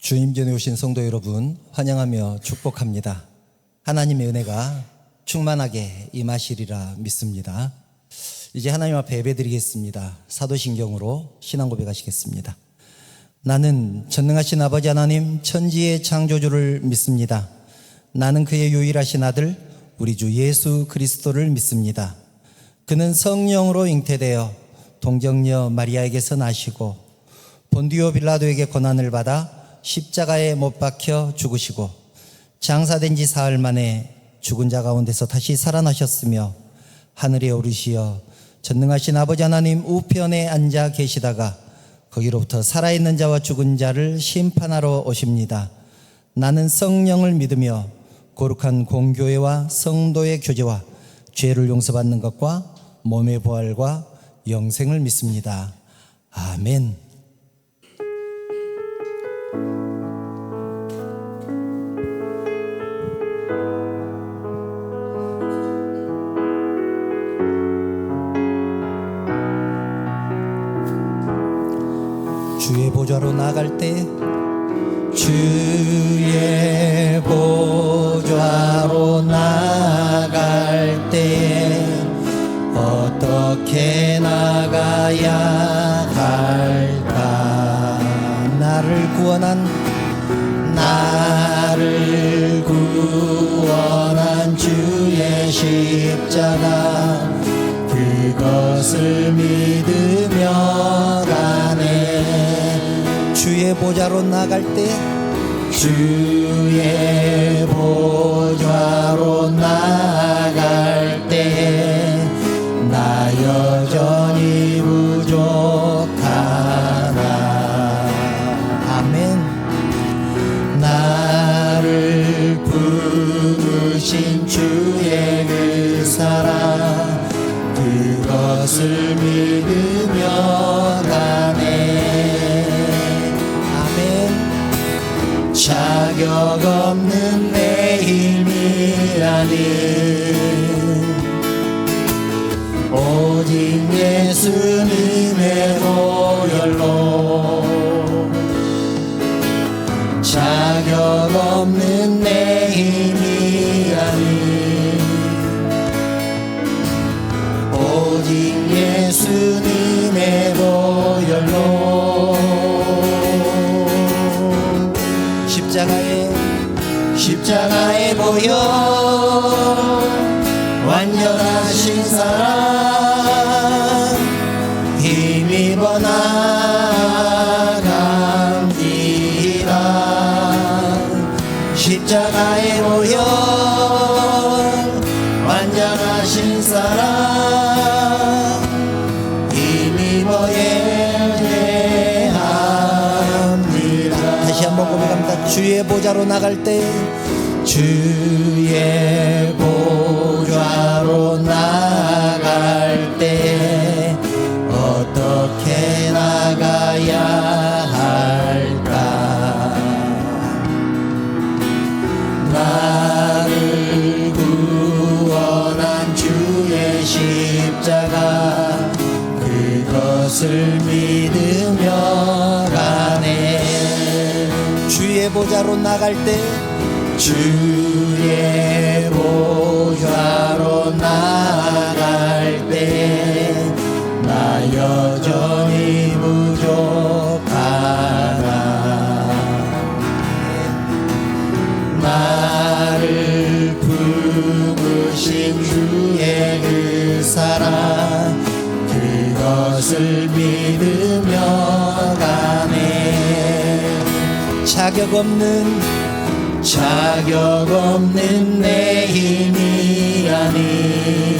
주님전에 오신 성도 여러분 환영하며 축복합니다. 하나님의 은혜가 충만하게 임하시리라 믿습니다. 이제 하나님 앞에 예배드리겠습니다. 사도신경으로 신앙 고백하시겠습니다. 나는 전능하신 아버지 하나님 천지의 창조주를 믿습니다. 나는 그의 유일하신 아들 우리 주 예수 그리스도를 믿습니다. 그는 성령으로 잉태되어 동정녀 마리아에게서 나시고 본디오 빌라도에게 고난을 받아 십자가에 못 박혀 죽으시고 장사된 지 사흘 만에 죽은 자 가운데서 다시 살아나셨으며 하늘에 오르시어 전능하신 아버지 하나님 우편에 앉아 계시다가 거기로부터 살아있는 자와 죽은 자를 심판하러 오십니다. 나는 성령을 믿으며 거룩한 공교회와 성도의 교제와 죄를 용서받는 것과 몸의 부활과 영생을 믿습니다. 아멘. 주의 보좌로 나갈 때 주의 보좌로 나갈 때 어떻게 나가야 할까? 나를 구원한 주의 십자가 그것을 믿으며 가네. 주의 보좌로 나갈 때 주의 보좌로 나갈 때 나 여전히 부족하나. 아멘. 나를 부르신 주의 그 사랑 그것을 믿으며 가네. 아멘. 자격 없는 내 힘이 아닌 오직 예수님의 보혈로 자격 없는 내 힘이 아닌 오직 예수님의 보혈로 십자가의 보혈 완전하신 사랑 힘입어 나갑니다. 십자가의 보혈 완전하신 사랑 힘입어 예배합니다. 다시 한번 고백합니다. 주의 보좌로 나갈 때 주의 보좌로 나갈 때 어떻게 나가야 할까? 나를 구원한 주의 십자가 그것을 믿으며 가네. 주의 보좌로 나갈 때 주의 보좌로 나갈 때 나 여전히 부족하나. 나를 부르신 주의 그 사랑 그것을 믿으며 가네. 자격 없는 내 힘이 아닌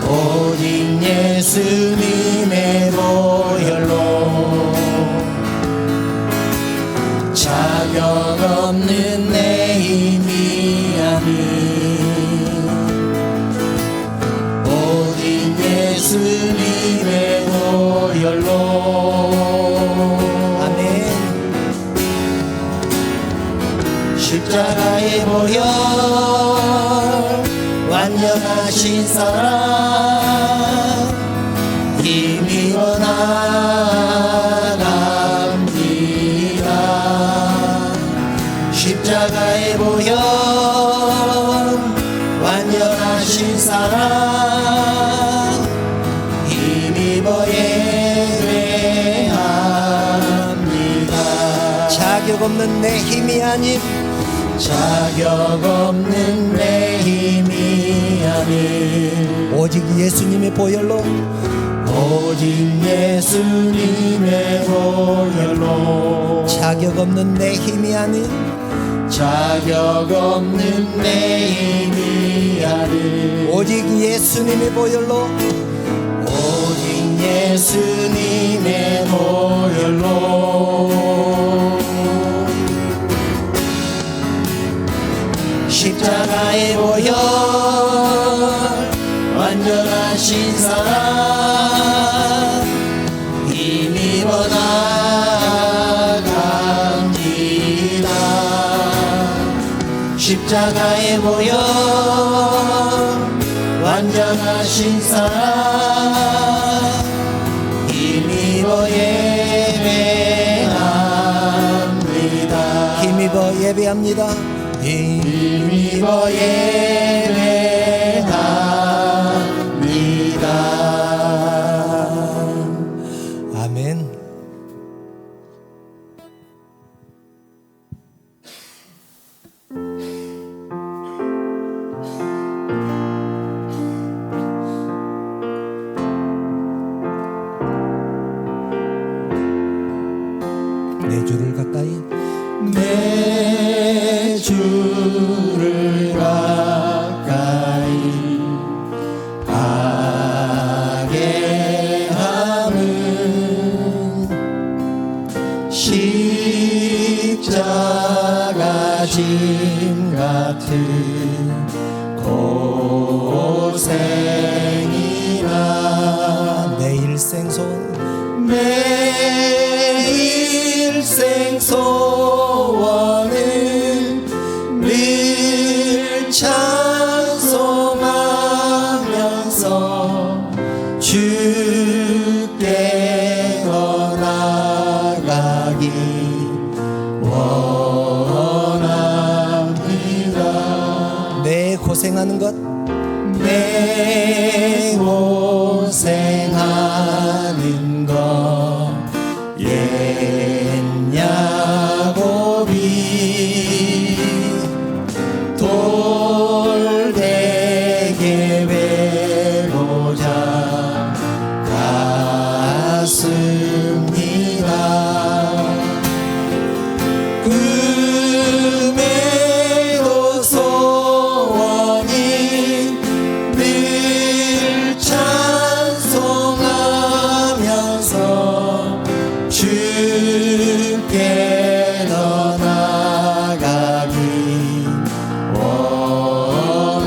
오직 예수님의 보혈로 자격 없는 내 힘이 아닌 오직 예수님의 보혈로. 십자가의 보혈 완전하신 사랑 힘입어 나갑니다. 자격 없는 내 힘이 아닌 자격 없는 내 힘이 아닌 오직 예수님의 보혈로 오직 예수님의 보혈로 자격 없는 내 힘이 아닌 자격 없는 내 힘이 아닌 오직 예수님의 보혈로 오직 예수님의 보혈로 십자가의 보혈 완전하신 사랑 힘입어 나갑니다. 십자가의 보혈 완전하신 사랑 힘입어 예배합니다. 힘입어 예배합니다. 힘입어 예배합니다. 아멘. 내 주를 가까이 내 주를 가까이 가게 함은 십자가 짐 같은 고생이나 내 일생 소원 내 일생 소원은 늘 찬송하면서 주께 더 나아가기 원합니다. 내 고생하는 것 내 고생하는 것 옛 야곱이 돌되게 베고자 갔습니다. 금에도 소원이 늘 찬송하면서 주께 더 나아가기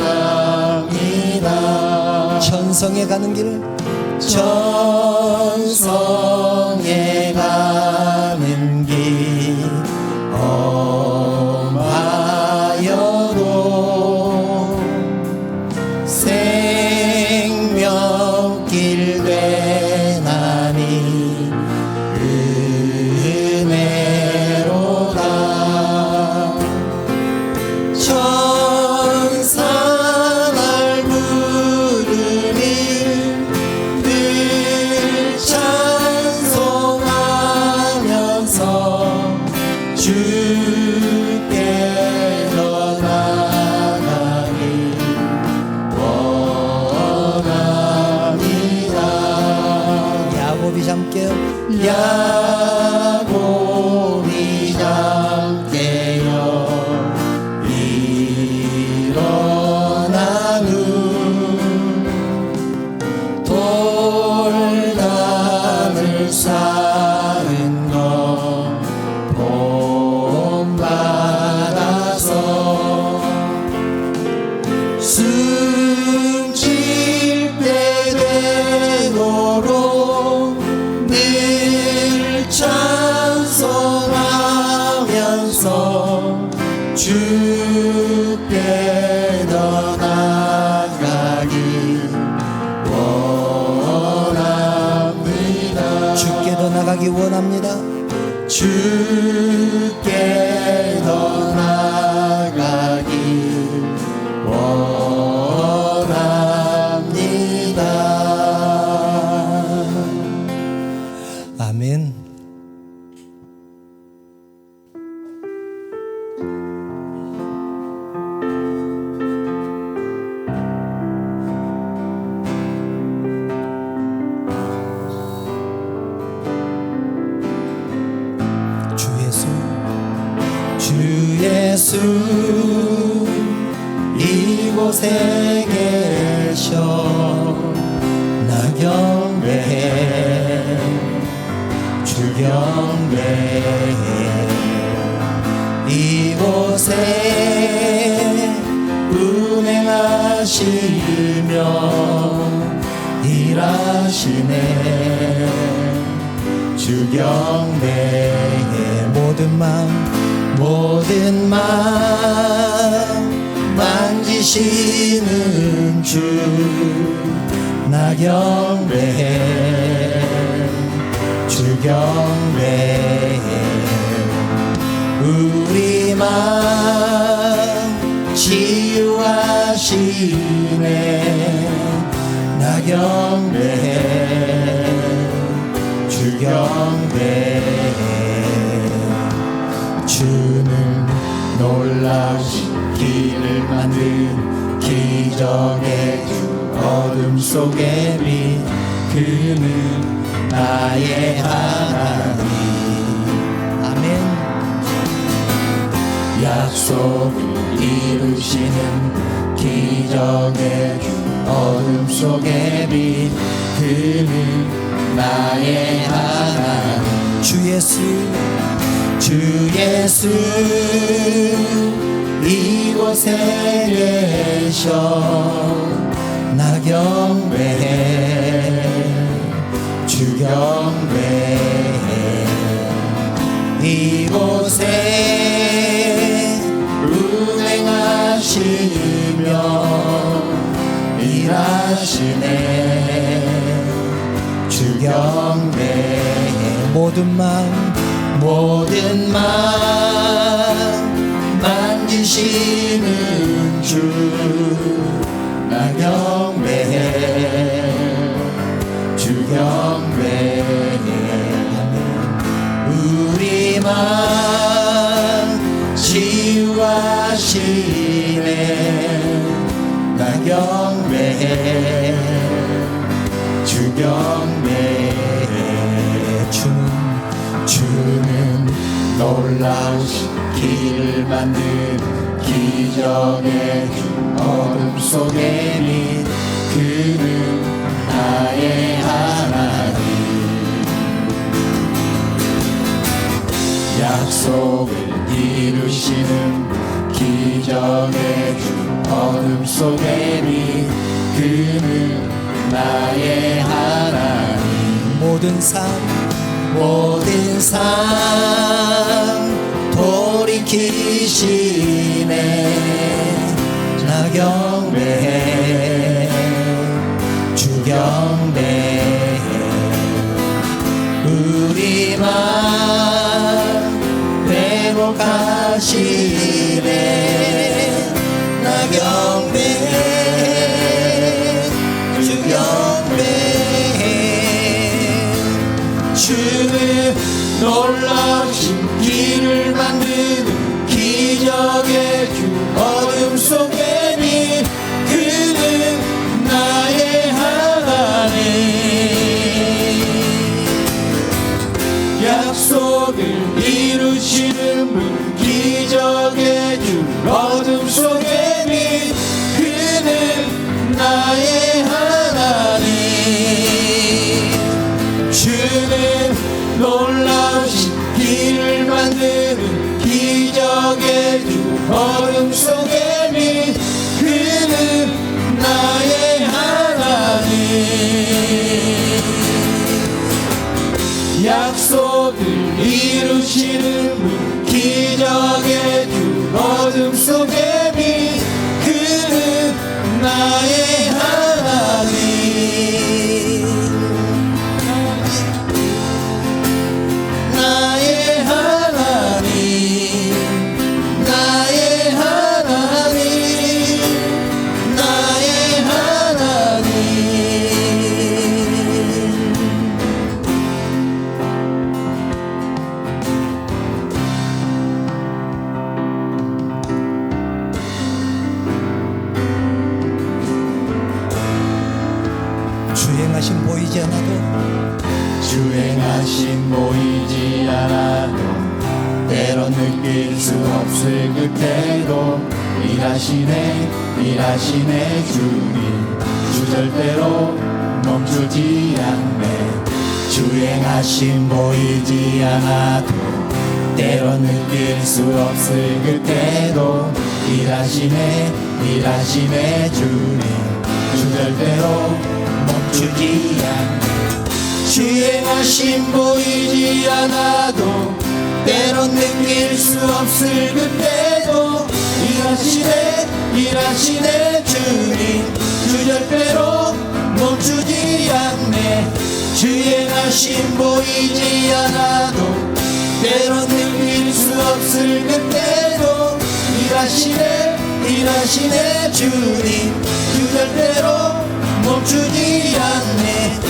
원합니다. 천성에 가는 길 천성에 가는 길 험하여도 생명길 되나니 은혜로다. 천사 날 부르니 늘 찬송하면서 주께 더 나아가기 원합니다. 야곱이 잠깨어 야곱이 잠깨어 일어난 후 돌담을 쌓은 것 본받아서 숨질 때 되도록 늘 찬송하면서 주께 더 나아가기 원합니다. 주께 더 나가기 원합니다. 주께 더 나아가기 원합니다. 아멘. 이곳에 계셔 나 경배해 주 경배해 이곳에 운행하시며 일하시네 주 경배해 모든 마음 만지시는 주 나 경배해 주 경배해 우리 마음 치유하시네 나 경배해 주 경배해 주는 놀라우신 길을 만든 기적의 주 어둠 속에 빛 그는 나의 하나님 아멘 약속을 이루시는 기적의 주 어둠 속에 빛 그는 나의 하나님 주 예수 이곳에 계셔 나 경배해 주 경배해 이곳에 운행하시며 일하시네 주 경배해 모든 마음 만지시는 주 나 경배해 주 경배해 우리 마음 치유하시네 나 경배해 주 경배해 주는 놀라우신 길을 만든 기적의 주 어둠 속에 빛 그는 나의 하나님 약속을 이루시는 기적의 주 어둠 속에 빛 그는 나의 하나님 모든 삶 돌이키시네 나 경배해 주 경배해 우리 마음 회복하시네 나 경배해 주 경배해 주는 놀라우신 길을 만드는 기적의 주 어둠 속에 빛 그는 나의 하나님 약속을 이루시는 분 기적의 주 어둠 속에 빛 그는 나의 하나님 주는 놀라우신 길을 만드는 기적의 주 어둠 속에 빛 그는 나의 하나님 약속을 이루시는 분 기적의 주 어둠 속에 빛 그는 나의 하나님 나의 하나님 나의 하나님 나의 하나님 주행하심 보이지 않아도 주행하심 보이지 않아도 때론 느낄 수 없을 그때도 일하시네 주님. 주 절대로 멈추지 않네. 주행하심 보이지 않아도 때론 느낄 수 없을 그때도 일하시네 주님. 주 절대로 멈추지 않네. 주행하심 보이지 않아도 때론 느낄 수 없을 그때도 일하시네 주님. 주 절대로 멈추지 않네. 주행하심 보이지 않아도 때론 느낄 수 없을 그때도 일하시네 주님. 주 절대로 멈추지 않네.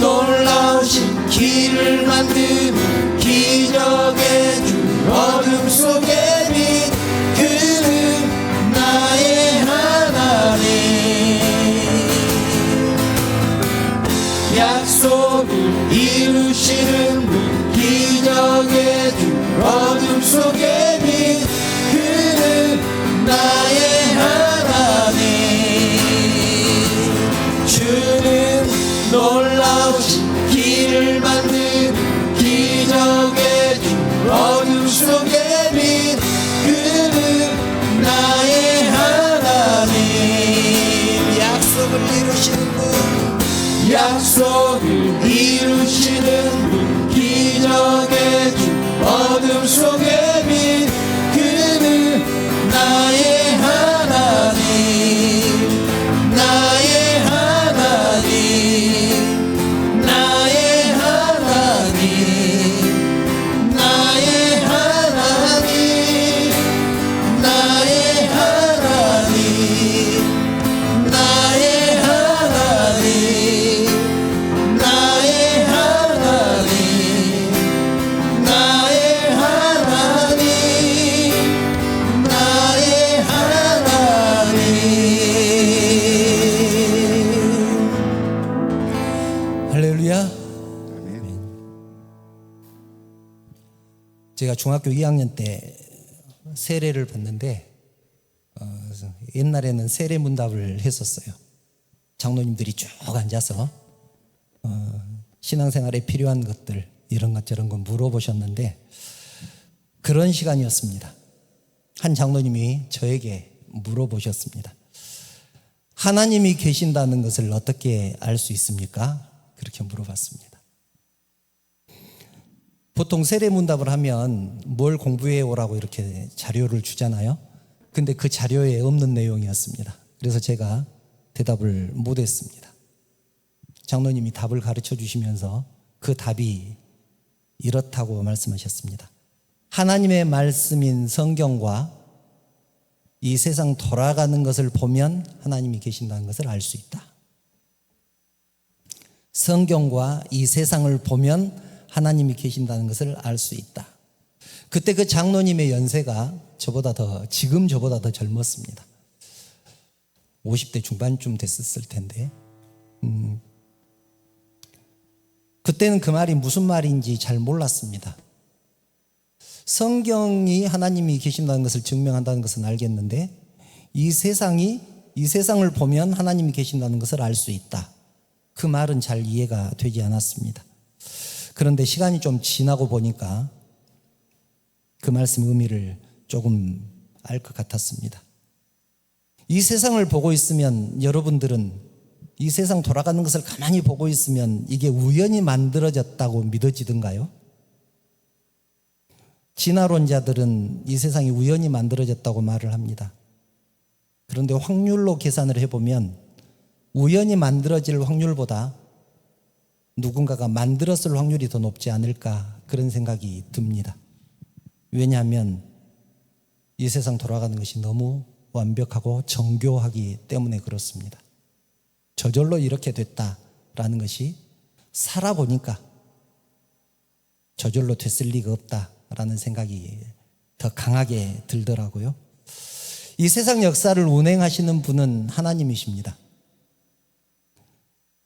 놀라우신 길을 만드는 기적의 주 어둠 속에 빛 그는 나의 하나님. 약속을 이루시는 분 기적의 주 어둠 속에 빛 그는 나의 하나님. 주는 놀라우신 길을 만드는 기적의 주 어둠 속에 빛 그는 나의 하나님. 약속을 이루시는 분 기적의 주 어둠 속에 빛 그는 나의 하나님. 나의 하나님. 나의 하나님. 나의 하나님. 나의 하나님. 나의 하나님. 나의 하나님. 나의 하나님. 나의 하나님. 할렐루야. 제가 중학교 2학년 때 세례를 받는데 옛날에는 세례 문답을 했었어요. 장로님들이 쭉 앉아서 신앙생활에 필요한 것들 이런 것 저런 거 물어보셨는데 그런 시간이었습니다. 한 장로님이 저에게 물어보셨습니다. 하나님이 계신다는 것을 어떻게 알 수 있습니까? 그렇게 물어봤습니다. 보통 세례문답을 하면 뭘 공부해 오라고 이렇게 자료를 주잖아요. 근데 그 자료에 없는 내용이었습니다. 그래서 제가 대답을 못했습니다. 장로님이 답을 가르쳐 주시면서 그 답이 이렇다고 말씀하셨습니다. 하나님의 말씀인 성경과 이 세상 돌아가는 것을 보면 하나님이 계신다는 것을 알 수 있다. 성경과 이 세상을 보면 하나님이 계신다는 것을 알 수 있다. 그때 그 장로님의 연세가 지금 저보다 더 젊었습니다. 50대 중반쯤 됐었을 텐데 그때는 그 말이 무슨 말인지 잘 몰랐습니다. 성경이 하나님이 계신다는 것을 증명한다는 것은 알겠는데 이 세상을 보면 하나님이 계신다는 것을 알 수 있다. 그 말은 잘 이해가 되지 않았습니다. 그런데 시간이 좀 지나고 보니까 그 말씀의 의미를 조금 알 것 같았습니다. 이 세상을 보고 있으면 여러분들은 이 세상 돌아가는 것을 가만히 보고 있으면 이게 우연히 만들어졌다고 믿어지던가요? 진화론자들은 이 세상이 우연히 만들어졌다고 말을 합니다. 그런데 확률로 계산을 해보면 우연히 만들어질 확률보다 누군가가 만들었을 확률이 더 높지 않을까 그런 생각이 듭니다. 왜냐하면 이 세상 돌아가는 것이 너무 완벽하고 정교하기 때문에 그렇습니다. 저절로 이렇게 됐다라는 것이 살아보니까 저절로 됐을 리가 없다라는 생각이 더 강하게 들더라고요. 이 세상 역사를 운행하시는 분은 하나님이십니다.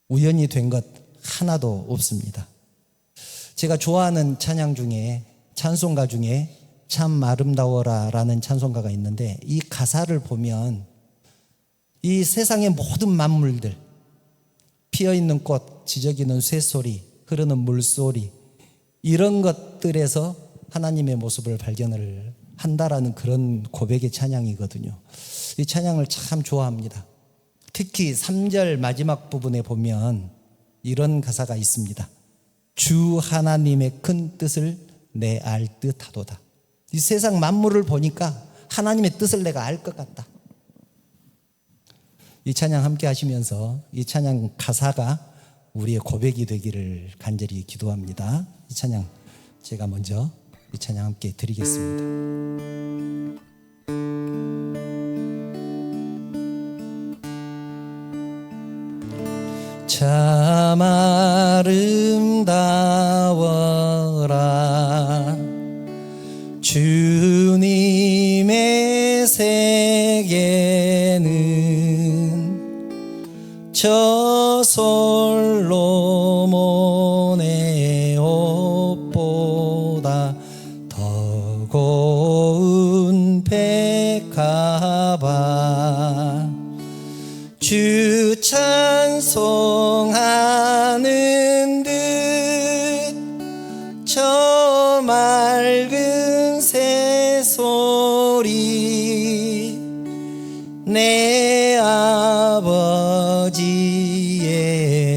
우연히 된 것 하나도 없습니다. 제가 좋아하는 찬양가 중에 참 아름다워라 라는 찬송가가 있는데, 이 가사를 보면 이 세상의 모든 만물들, 피어있는 꽃, 지저귀는 새소리, 흐르는 물소리, 이런 것들에서 하나님의 모습을 발견을 한다라는 그런 고백의 찬양이거든요. 이 찬양을 참 좋아합니다. 특히 3절 마지막 부분에 보면 이런 가사가 있습니다. 주 하나님의 큰 뜻을 내 알 듯하도다. 이 세상 만물을 보니까 하나님의 뜻을 내가 알 것 같다. 이 찬양 함께 하시면서 이 찬양 가사가 우리의 고백이 되기를 간절히 기도합니다. 이 찬양 제가 먼저 이 찬양 함께 드리겠습니다. 참 아름다워라 주님의 세계는 저 솔로몬의 옷보다 더 고운 백합아 주 찬송하는 듯 저 맑은 새소리 내 아버지의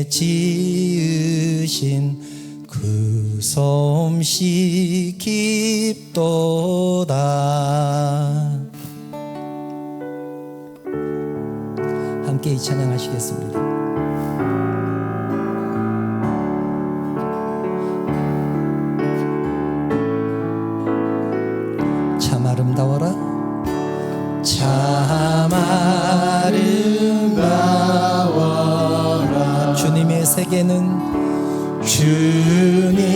지으신 그 솜씨 깊도다. 함께 이 찬양하시겠습니다. 참 아름다워라 참 아름다워라 주님의 세계는 주님의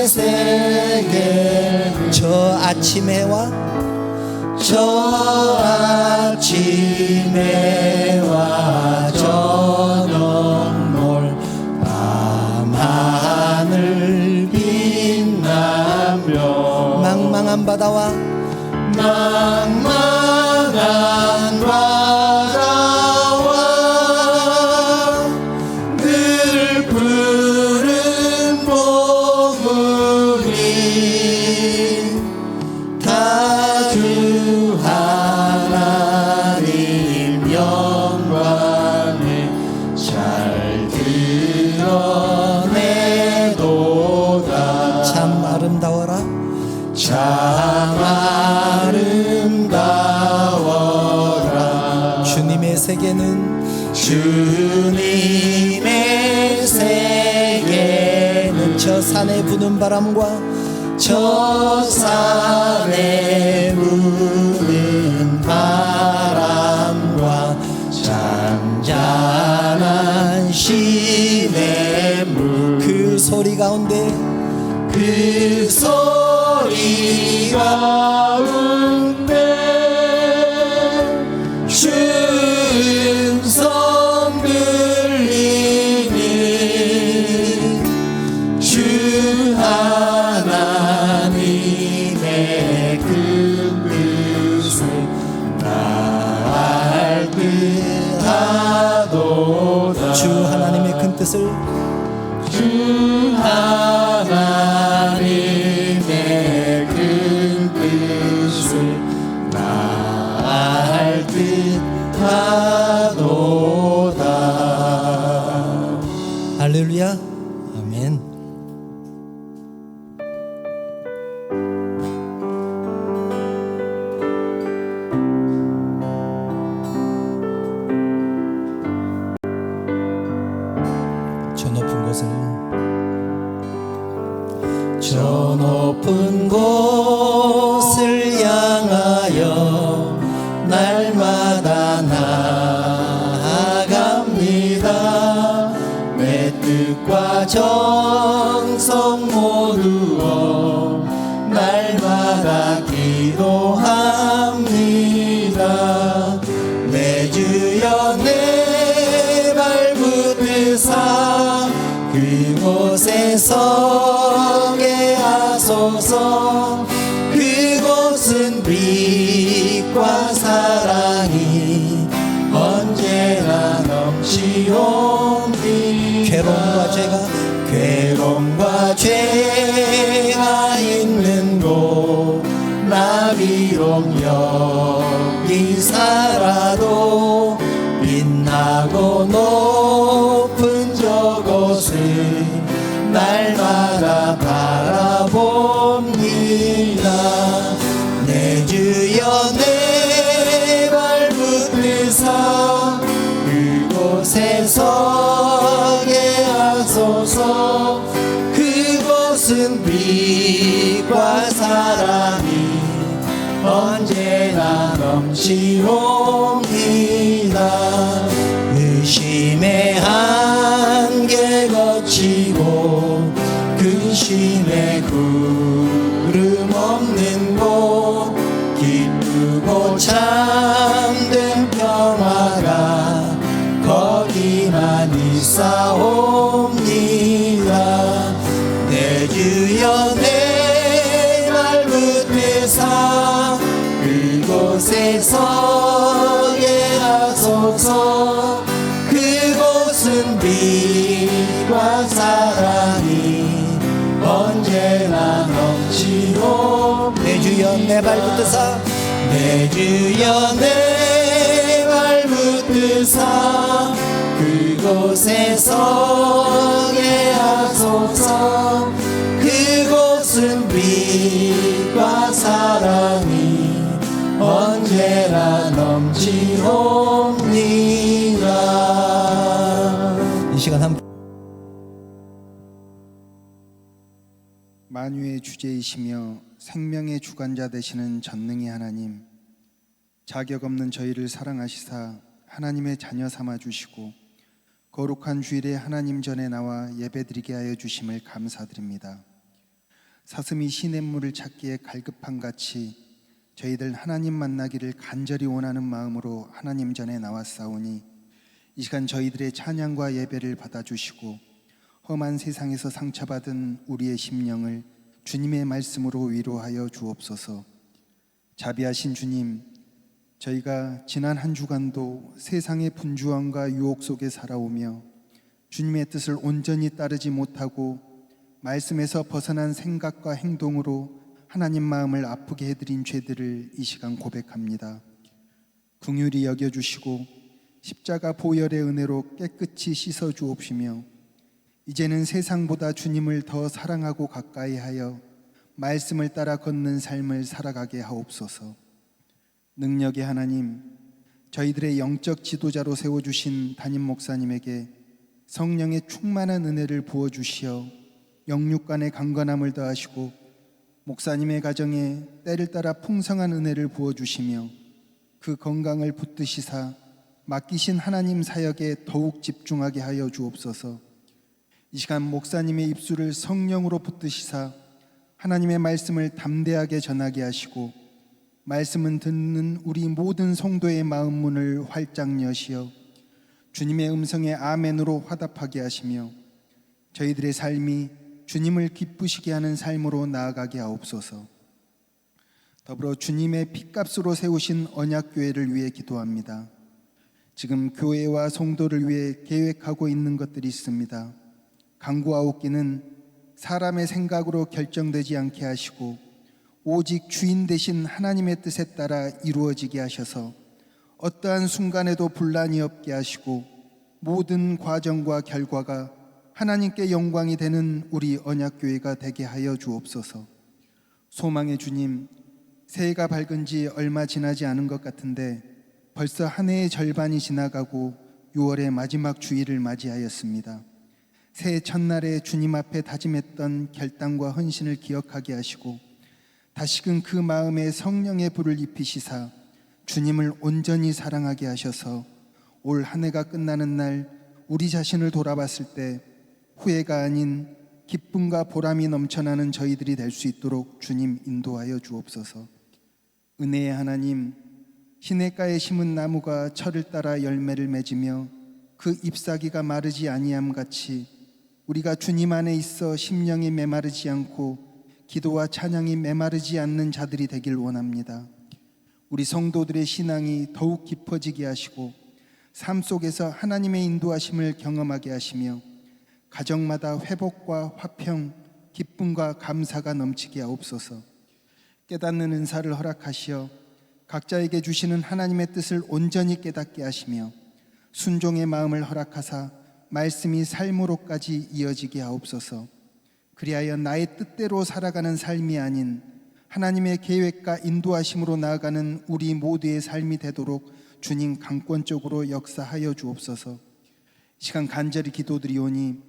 세계 저 아침 해와 저 아침 해와 저녁물 밤하늘 빛나며 망망한 바다와 망망한 바다와 늘 푸른 보물이 다 주 하나님 영광에 잘 드러내도다. 참 아름다워라 참 아름다워라 주님의 세계는 주님의 세계는 저 산에 부는 바람과 저 산에 부는 바람과 잔잔한 시냇물 그 소리 가운데 그 소리 가운데 춤성 들리니 주 하나님의 큰 뜻을 날 뜻하도다. 주 하나님의 큰 뜻을 주 하나님의 큰 뜻을 날 뜻하도다. 할렐루야 아멘. 저 높은 곳을 향하여 날마다 나아갑니다. 내 뜻과 정성 모두어 날마다 기도합니다. 내 주여 내 발붙드사 그곳에 서게 하소서. 그곳은 빛과 사랑이 언제나 넘치옵니다. 괴로움과 죄가 있는 곳 나 비록 여기 살아도 빛나고 높은 저곳을 날마다 바라봅니다. 내 주여 내 발붙드사 그곳에 서게 하소서. 그곳은 빛과 사랑이 언제나 넘치옵니다. 의심의 한계 거치고 근심의 구름 없는 곳 기쁘고 참된 평화가 거기만 있사옵니다. 내 주여 내 발붙드사 그곳에 서게 하소서. 그곳은 빛과 사랑이 언제나 넘치고. 내 주여 내 발붙드사 내 주여 내 발붙드사 그곳에 서게 하소서. 그곳은 빛과 사랑이 언제나 넘치옵니다. 이 시간 한 만유의 주제이시며 생명의 주관자 되시는 전능의 하나님, 자격 없는 저희를 사랑하시사 하나님의 자녀 삼아 주시고 거룩한 주일에 하나님 전에 나와 예배드리게 하여 주심을 감사드립니다. 사슴이 시냇물을 찾기에 갈급한 같이 저희들 하나님 만나기를 간절히 원하는 마음으로 하나님 전에 나왔사오니 이 시간 저희들의 찬양과 예배를 받아주시고 험한 세상에서 상처받은 우리의 심령을 주님의 말씀으로 위로하여 주옵소서. 자비하신 주님, 저희가 지난 한 주간도 세상의 분주함과 유혹 속에 살아오며 주님의 뜻을 온전히 따르지 못하고 말씀에서 벗어난 생각과 행동으로 하나님 마음을 아프게 해드린 죄들을 이 시간 고백합니다. 긍휼히 여겨주시고 십자가 보혈의 은혜로 깨끗이 씻어 주옵시며 이제는 세상보다 주님을 더 사랑하고 가까이하여 말씀을 따라 걷는 삶을 살아가게 하옵소서. 능력의 하나님, 저희들의 영적 지도자로 세워주신 담임 목사님에게 성령의 충만한 은혜를 부어주시어 영육간의 강건함을 더하시고 목사님의 가정에 때를 따라 풍성한 은혜를 부어주시며 그 건강을 붙드시사 맡기신 하나님 사역에 더욱 집중하게 하여 주옵소서. 이 시간 목사님의 입술을 성령으로 붙드시사 하나님의 말씀을 담대하게 전하게 하시고 말씀은 듣는 우리 모든 성도의 마음 문을 활짝 여시어 주님의 음성에 아멘으로 화답하게 하시며 저희들의 삶이 주님을 기쁘시게 하는 삶으로 나아가게 하옵소서. 더불어 주님의 핏값으로 세우신 언약교회를 위해 기도합니다. 지금 교회와 성도를 위해 계획하고 있는 것들이 있습니다. 간구하옵기는 사람의 생각으로 결정되지 않게 하시고 오직 주인 되신 하나님의 뜻에 따라 이루어지게 하셔서 어떠한 순간에도 분란이 없게 하시고 모든 과정과 결과가 하나님께 영광이 되는 우리 언약교회가 되게 하여 주옵소서. 소망의 주님, 새해가 밝은 지 얼마 지나지 않은 것 같은데 벌써 한 해의 절반이 지나가고 6월의 마지막 주일을 맞이하였습니다. 새해 첫날에 주님 앞에 다짐했던 결단과 헌신을 기억하게 하시고 다시금 그 마음에 성령의 불을 입히시사 주님을 온전히 사랑하게 하셔서 올 한 해가 끝나는 날 우리 자신을 돌아봤을 때 후회가 아닌 기쁨과 보람이 넘쳐나는 저희들이 될 수 있도록 주님 인도하여 주옵소서. 은혜의 하나님, 시냇가에 심은 나무가 철을 따라 열매를 맺으며 그 잎사귀가 마르지 아니함 같이 우리가 주님 안에 있어 심령이 메마르지 않고 기도와 찬양이 메마르지 않는 자들이 되길 원합니다. 우리 성도들의 신앙이 더욱 깊어지게 하시고 삶 속에서 하나님의 인도하심을 경험하게 하시며 가정마다 회복과 화평, 기쁨과 감사가 넘치게 하옵소서. 깨닫는 은사를 허락하시어 각자에게 주시는 하나님의 뜻을 온전히 깨닫게 하시며 순종의 마음을 허락하사 말씀이 삶으로까지 이어지게 하옵소서. 그리하여 나의 뜻대로 살아가는 삶이 아닌 하나님의 계획과 인도하심으로 나아가는 우리 모두의 삶이 되도록 주님 강권적으로 역사하여 주옵소서. 시간 간절히 기도드리오니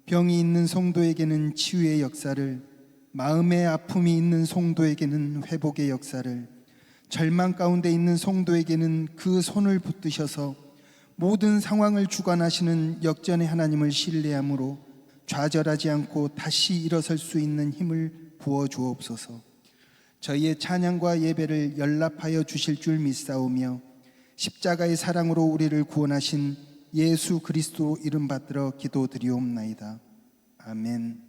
병이 있는 성도에게는 치유의 역사를, 마음의 아픔이 있는 성도에게는 회복의 역사를, 절망 가운데 있는 성도에게는 그 손을 붙드셔서 모든 상황을 주관하시는 역전의 하나님을 신뢰함으로 좌절하지 않고 다시 일어설 수 있는 힘을 부어 주옵소서. 저희의 찬양과 예배를 연락하여 주실 줄 믿사오며 십자가의 사랑으로 우리를 구원하신 예수 그리스도 이름 받들어 기도드리옵나이다. 아멘.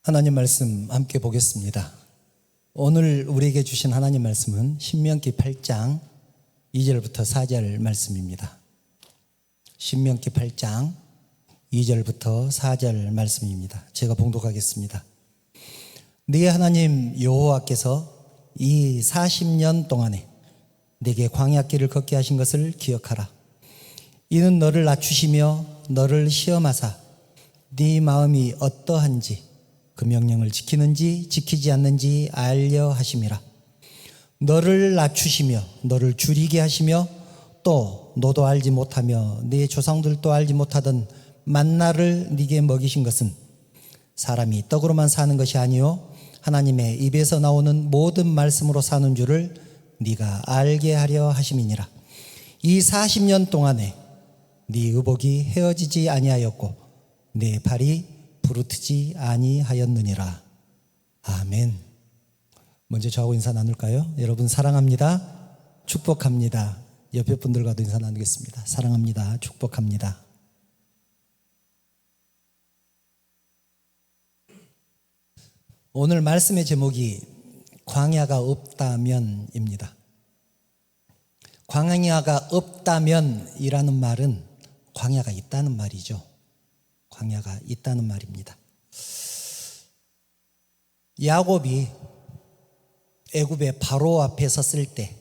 하나님 말씀 함께 보겠습니다. 오늘 우리에게 주신 하나님 말씀은 신명기 8장 2절부터 4절 말씀입니다. 신명기 8장 2절부터 4절 말씀입니다. 제가 봉독하겠습니다. 네 하나님 여호와께서 이 40년 동안에 네게 광야길을 걷게 하신 것을 기억하라. 이는 너를 낮추시며 너를 시험하사 네 마음이 어떠한지 그 명령을 지키는지 지키지 않는지 알려 하심이라. 너를 낮추시며 너를 줄이게 하시며 또 너도 알지 못하며 네 조상들도 알지 못하던 만나를 네게 먹이신 것은 사람이 떡으로만 사는 것이 아니요 하나님의 입에서 나오는 모든 말씀으로 사는 줄을 네가 알게 하려 하심이니라. 이 40년 동안에 네 의복이 헤어지지 아니하였고 네 발이 부르트지 아니하였느니라. 아멘. 먼저 저하고 인사 나눌까요? 여러분 사랑합니다. 축복합니다. 옆에 분들과도 인사 나누겠습니다. 사랑합니다. 축복합니다. 오늘 말씀의 제목이 광야가 없다면입니다. 광야가 없다면이라는 말은 광야가 있다는 말이죠. 광야가 있다는 말입니다. 야곱이 애굽의 바로 앞에 섰을 때,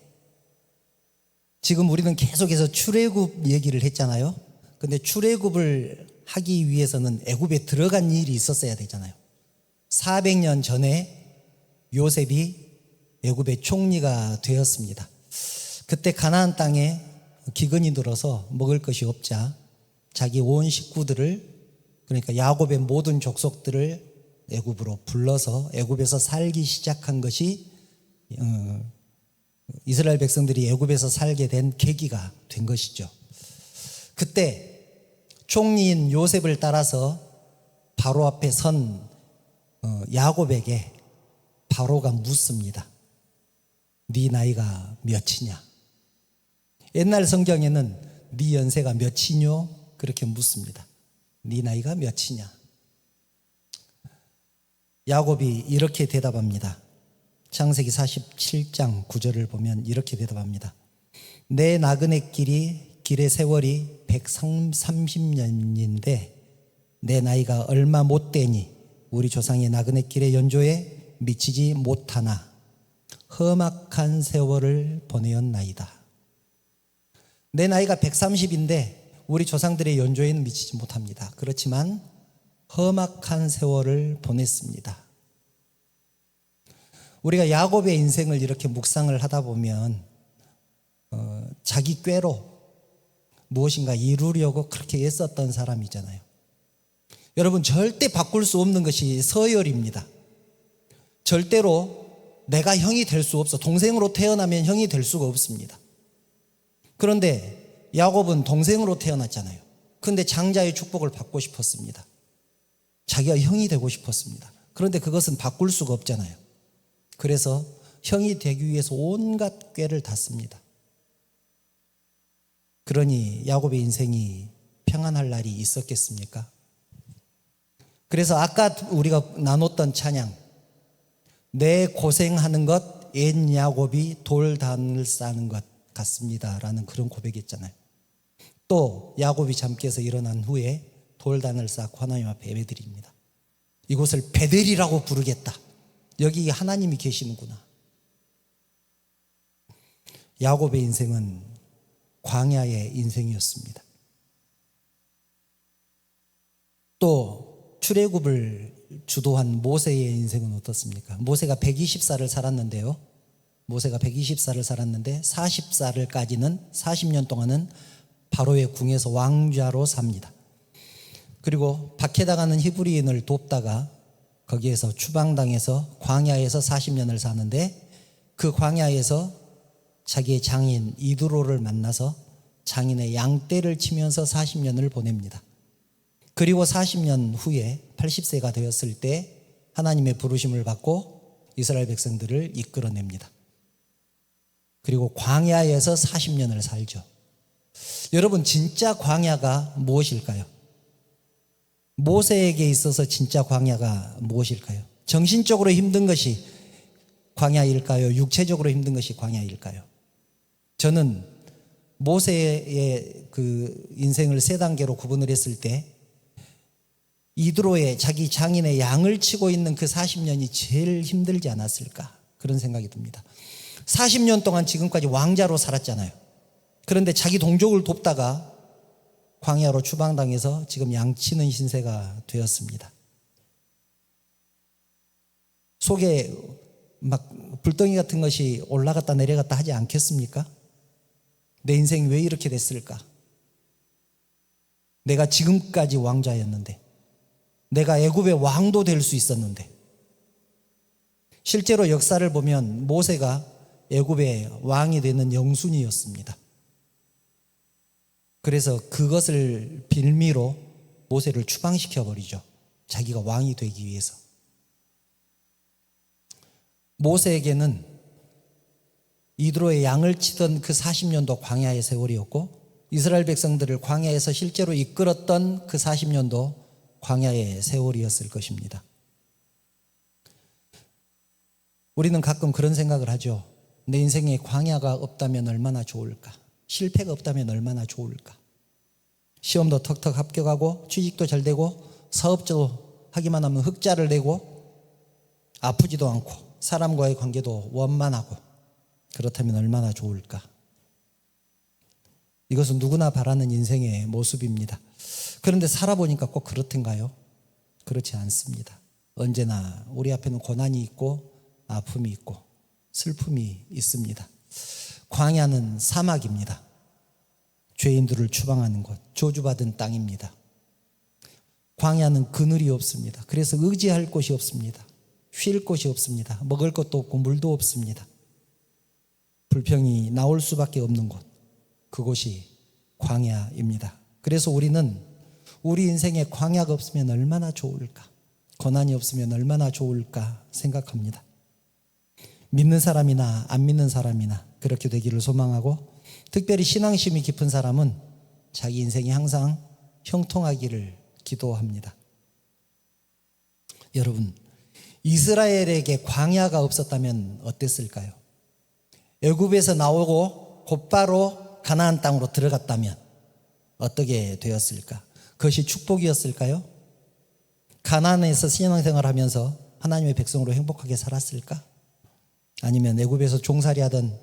지금 우리는 계속해서 출애굽 얘기를 했잖아요. 근데 출애굽을 하기 위해서는 애굽에 들어간 일이 있었어야 되잖아요. 400년 전에 요셉이 애굽의 총리가 되었습니다. 그때 가나안 땅에 기근이 들어서 먹을 것이 없자 자기 온 식구들을, 그러니까 야곱의 모든 족속들을 애굽으로 불러서 애굽에서 살기 시작한 것이 이스라엘 백성들이 애굽에서 살게 된 계기가 된 것이죠. 그때 총리인 요셉을 따라서 바로 앞에 선 야곱에게 바로가 묻습니다. 네 나이가 몇이냐? 옛날 성경에는 네 연세가 몇이뇨? 그렇게 묻습니다. 네 나이가 몇이냐? 야곱이 이렇게 대답합니다. 창세기 47장 9절을 보면 이렇게 대답합니다. 내 나그네 길의 세월이 130년인데 내 나이가 얼마 못 되니 우리 조상의 나그네 길의 연조에 미치지 못하나 험악한 세월을 보내었나이다. 내 나이가 130인데 우리 조상들의 연조에는 미치지 못합니다. 그렇지만 험악한 세월을 보냈습니다. 우리가 야곱의 인생을 이렇게 묵상을 하다 보면 자기 꾀로 무엇인가 이루려고 그렇게 애썼던 사람이잖아요. 여러분, 절대 바꿀 수 없는 것이 서열입니다. 절대로 내가 형이 될 수 없어. 동생으로 태어나면 형이 될 수가 없습니다. 그런데 야곱은 동생으로 태어났잖아요. 그런데 장자의 축복을 받고 싶었습니다. 자기가 형이 되고 싶었습니다. 그런데 그것은 바꿀 수가 없잖아요. 그래서 형이 되기 위해서 온갖 꾀를 다 씁니다. 그러니 야곱의 인생이 평안할 날이 있었겠습니까? 그래서 아까 우리가 나눴던 찬양, 내 고생하는 것 옛 야곱이 돌단을 싸는 것 같습니다 라는 그런 고백이었잖아요. 또 야곱이 잠 깨서 일어난 후에 돌단을 쌓고 하나님 앞에 예배드립니다. 이곳을 베델이라고 부르겠다. 여기 하나님이 계시는구나. 야곱의 인생은 광야의 인생이었습니다. 또 출애굽을 주도한 모세의 인생은 어떻습니까? 모세가 120살을 살았는데요. 모세가 120살을 살았는데 40살까지는 40년 동안은 바로의 궁에서 왕자로 삽니다. 그리고 박해당하는 히브리인을 돕다가 거기에서 추방당해서 광야에서 40년을 사는데 그 광야에서 자기의 장인 이드로를 만나서 장인의 양떼를 치면서 40년을 보냅니다. 그리고 40년 후에 80세가 되었을 때 하나님의 부르심을 받고 이스라엘 백성들을 이끌어냅니다. 그리고 광야에서 40년을 살죠. 여러분, 진짜 광야가 무엇일까요? 모세에게 있어서 진짜 광야가 무엇일까요? 정신적으로 힘든 것이 광야일까요? 육체적으로 힘든 것이 광야일까요? 저는 모세의 그 인생을 세 단계로 구분을 했을 때 이드로의 자기 장인의 양을 치고 있는 그 40년이 제일 힘들지 않았을까, 그런 생각이 듭니다. 40년 동안 지금까지 왕자로 살았잖아요. 그런데 자기 동족을 돕다가 광야로 추방당해서 지금 양치는 신세가 되었습니다. 속에 막 불덩이 같은 것이 올라갔다 내려갔다 하지 않겠습니까? 내 인생이 왜 이렇게 됐을까? 내가 지금까지 왕자였는데, 내가 애굽의 왕도 될 수 있었는데. 실제로 역사를 보면 모세가 애굽의 왕이 되는 영순이었습니다. 그래서 그것을 빌미로 모세를 추방시켜버리죠. 자기가 왕이 되기 위해서. 모세에게는 이드로의 양을 치던 그 40년도 광야의 세월이었고, 이스라엘 백성들을 광야에서 실제로 이끌었던 그 40년도 광야의 세월이었을 것입니다. 우리는 가끔 그런 생각을 하죠. 내 인생에 광야가 없다면 얼마나 좋을까? 실패가 없다면 얼마나 좋을까? 시험도 턱턱 합격하고 취직도 잘 되고 사업도 하기만 하면 흑자를 내고 아프지도 않고 사람과의 관계도 원만하고, 그렇다면 얼마나 좋을까? 이것은 누구나 바라는 인생의 모습입니다. 그런데 살아보니까 꼭 그렇던가요? 그렇지 않습니다. 언제나 우리 앞에는 고난이 있고 아픔이 있고 슬픔이 있습니다. 광야는 사막입니다. 죄인들을 추방하는 곳, 저주받은 땅입니다. 광야는 그늘이 없습니다. 그래서 의지할 곳이 없습니다. 쉴 곳이 없습니다. 먹을 것도 없고 물도 없습니다. 불평이 나올 수밖에 없는 곳, 그곳이 광야입니다. 그래서 우리는 우리 인생에 광야가 없으면 얼마나 좋을까, 고난이 없으면 얼마나 좋을까 생각합니다. 믿는 사람이나 안 믿는 사람이나 그렇게 되기를 소망하고, 특별히 신앙심이 깊은 사람은 자기 인생이 항상 형통하기를 기도합니다. 여러분, 이스라엘에게 광야가 없었다면 어땠을까요? 애굽에서 나오고 곧바로 가나안 땅으로 들어갔다면 어떻게 되었을까? 그것이 축복이었을까요? 가나안에서 신앙생활을 하면서 하나님의 백성으로 행복하게 살았을까? 아니면 애굽에서 종살이하던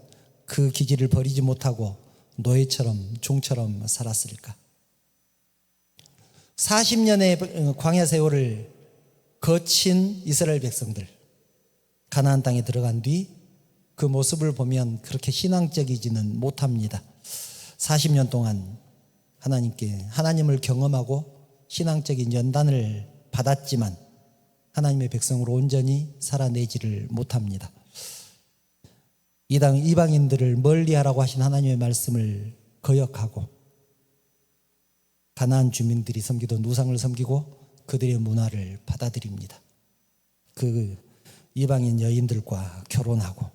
그 기질을 버리지 못하고 노예처럼 종처럼 살았을까? 40년의 광야 세월을 거친 이스라엘 백성들, 가나안 땅에 들어간 뒤 그 모습을 보면 그렇게 신앙적이지는 못합니다. 40년 동안 하나님을 경험하고 신앙적인 연단을 받았지만 하나님의 백성으로 온전히 살아내지를 못합니다. 이방인들을 멀리하라고 하신 하나님의 말씀을 거역하고 가나안 주민들이 섬기던 우상을 섬기고 그들의 문화를 받아들입니다. 그 이방인 여인들과 결혼하고,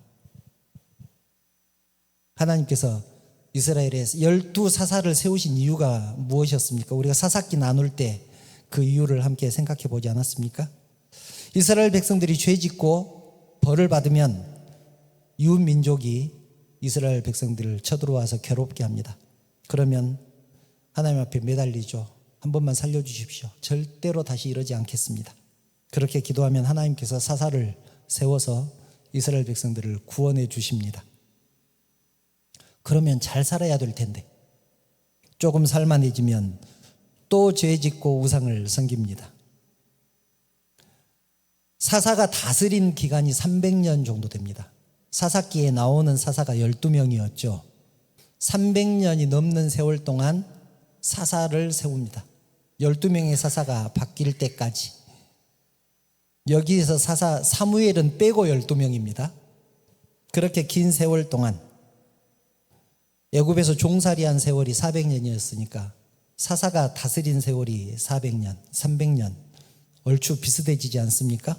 하나님께서 이스라엘에 12사사를 세우신 이유가 무엇이었습니까? 우리가 사사기 나눌 때 그 이유를 함께 생각해 보지 않았습니까? 이스라엘 백성들이 죄 짓고 벌을 받으면 이웃 민족이 이스라엘 백성들을 쳐들어와서 괴롭게 합니다. 그러면 하나님 앞에 매달리죠. 한 번만 살려주십시오. 절대로 다시 이러지 않겠습니다. 그렇게 기도하면 하나님께서 사사를 세워서 이스라엘 백성들을 구원해 주십니다. 그러면 잘 살아야 될 텐데 조금 살만해지면 또 죄 짓고 우상을 섬깁니다. 사사가 다스린 기간이 300년 정도 됩니다. 사사기에 나오는 사사가 12명이었죠. 300년이 넘는 세월 동안 사사를 세웁니다. 12명의 사사가 바뀔 때까지. 여기에서 사사 사무엘은 빼고 12명입니다. 그렇게 긴 세월 동안 애굽에서 종살이한 세월이 400년이었으니까 사사가 다스린 세월이 400년, 300년 얼추 비슷해지지 않습니까?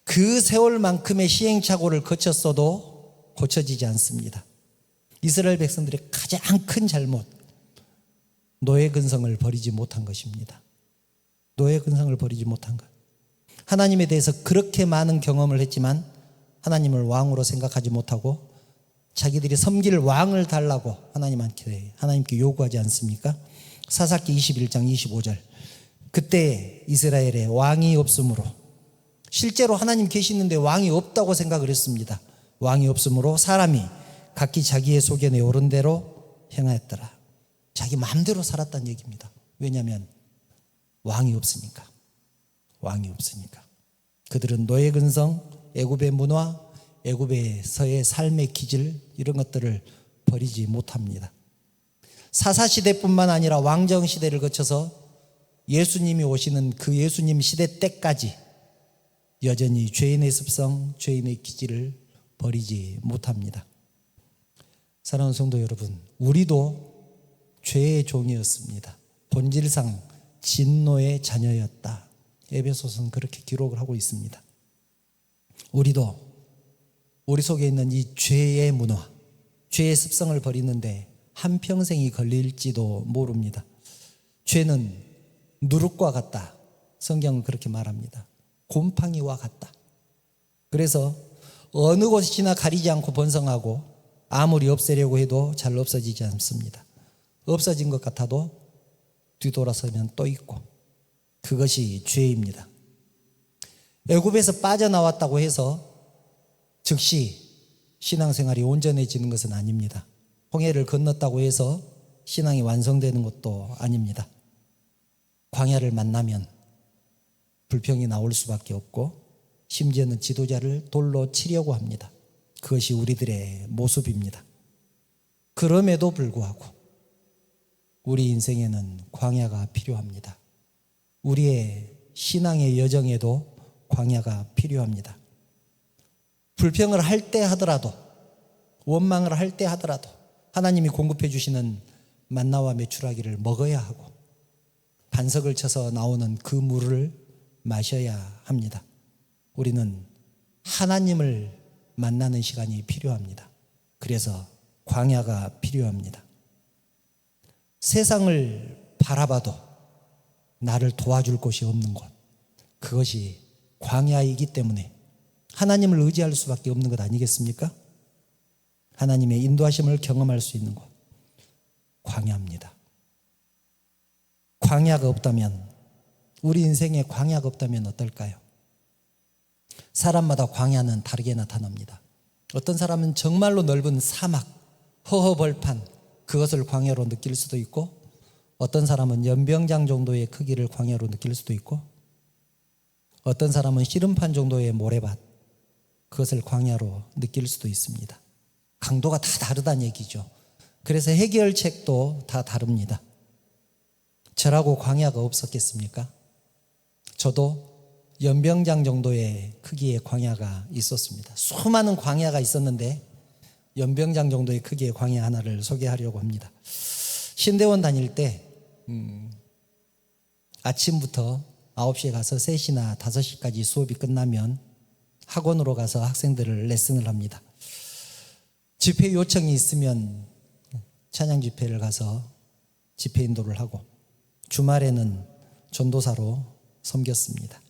그 세월만큼의 시행착오를 거쳤어도 고쳐지지 않습니다. 이스라엘 백성들의 가장 큰 잘못, 노예 근성을 버리지 못한 것입니다. 노예 근성을 버리지 못한 것. 하나님에 대해서 그렇게 많은 경험을 했지만 하나님을 왕으로 생각하지 못하고 자기들이 섬길 왕을 달라고 하나님께 요구하지 않습니까? 사사기 21장 25절. 그때 이스라엘에 왕이 없으므로, 실제로 하나님 계시는데 왕이 없다고 생각을 했습니다. 왕이 없으므로 사람이 각기 자기의 속에 내오른 대로 행하였더라. 자기 마음대로 살았다는 얘기입니다. 왜냐하면 왕이 없으니까. 왕이 없으니까. 그들은 노예 근성, 애굽의 문화, 애굽에서의 삶의 기질, 이런 것들을 버리지 못합니다. 사사시대뿐만 아니라 왕정시대를 거쳐서 예수님이 오시는 그 예수님 시대 때까지 여전히 죄인의 습성, 죄인의 기질을 버리지 못합니다. 사랑하는 성도 여러분, 우리도 죄의 종이었습니다. 본질상 진노의 자녀였다. 에베소서는 그렇게 기록을 하고 있습니다. 우리도 우리 속에 있는 이 죄의 문화, 죄의 습성을 버리는데 한평생이 걸릴지도 모릅니다. 죄는 누룩과 같다. 성경은 그렇게 말합니다. 곰팡이와 같다. 그래서 어느 곳이나 가리지 않고 번성하고 아무리 없애려고 해도 잘 없어지지 않습니다. 없어진 것 같아도 뒤돌아서면 또 있고, 그것이 죄입니다. 애굽에서 빠져나왔다고 해서 즉시 신앙생활이 온전해지는 것은 아닙니다. 홍해를 건넜다고 해서 신앙이 완성되는 것도 아닙니다. 광야를 만나면 불평이 나올 수밖에 없고, 심지어는 지도자를 돌로 치려고 합니다. 그것이 우리들의 모습입니다. 그럼에도 불구하고 우리 인생에는 광야가 필요합니다. 우리의 신앙의 여정에도 광야가 필요합니다. 불평을 할 때 하더라도, 원망을 할 때 하더라도 하나님이 공급해 주시는 만나와 메추라기를 먹어야 하고 반석을 쳐서 나오는 그 물을 마셔야 합니다. 우리는 하나님을 만나는 시간이 필요합니다. 그래서 광야가 필요합니다. 세상을 바라봐도 나를 도와줄 곳이 없는 곳, 그것이 광야이기 때문에 하나님을 의지할 수밖에 없는 것 아니겠습니까? 하나님의 인도하심을 경험할 수 있는 곳, 광야입니다. 광야가 없다면, 우리 인생에 광야가 없다면 어떨까요? 사람마다 광야는 다르게 나타납니다. 어떤 사람은 정말로 넓은 사막, 허허벌판, 그것을 광야로 느낄 수도 있고, 어떤 사람은 연병장 정도의 크기를 광야로 느낄 수도 있고, 어떤 사람은 씨름판 정도의 모래밭, 그것을 광야로 느낄 수도 있습니다. 강도가 다 다르다는 얘기죠. 그래서 해결책도 다 다릅니다. 저라고 광야가 없었겠습니까? 저도 연병장 정도의 크기의 광야가 있었습니다. 수많은 광야가 있었는데 연병장 정도의 크기의 광야 하나를 소개하려고 합니다. 신대원 다닐 때 아침부터 9시에 가서 3시나 5시까지 수업이 끝나면 학원으로 가서 학생들을 레슨을 합니다. 집회 요청이 있으면 찬양 집회를 가서 집회 인도를 하고 주말에는 전도사로 섬겼습니다.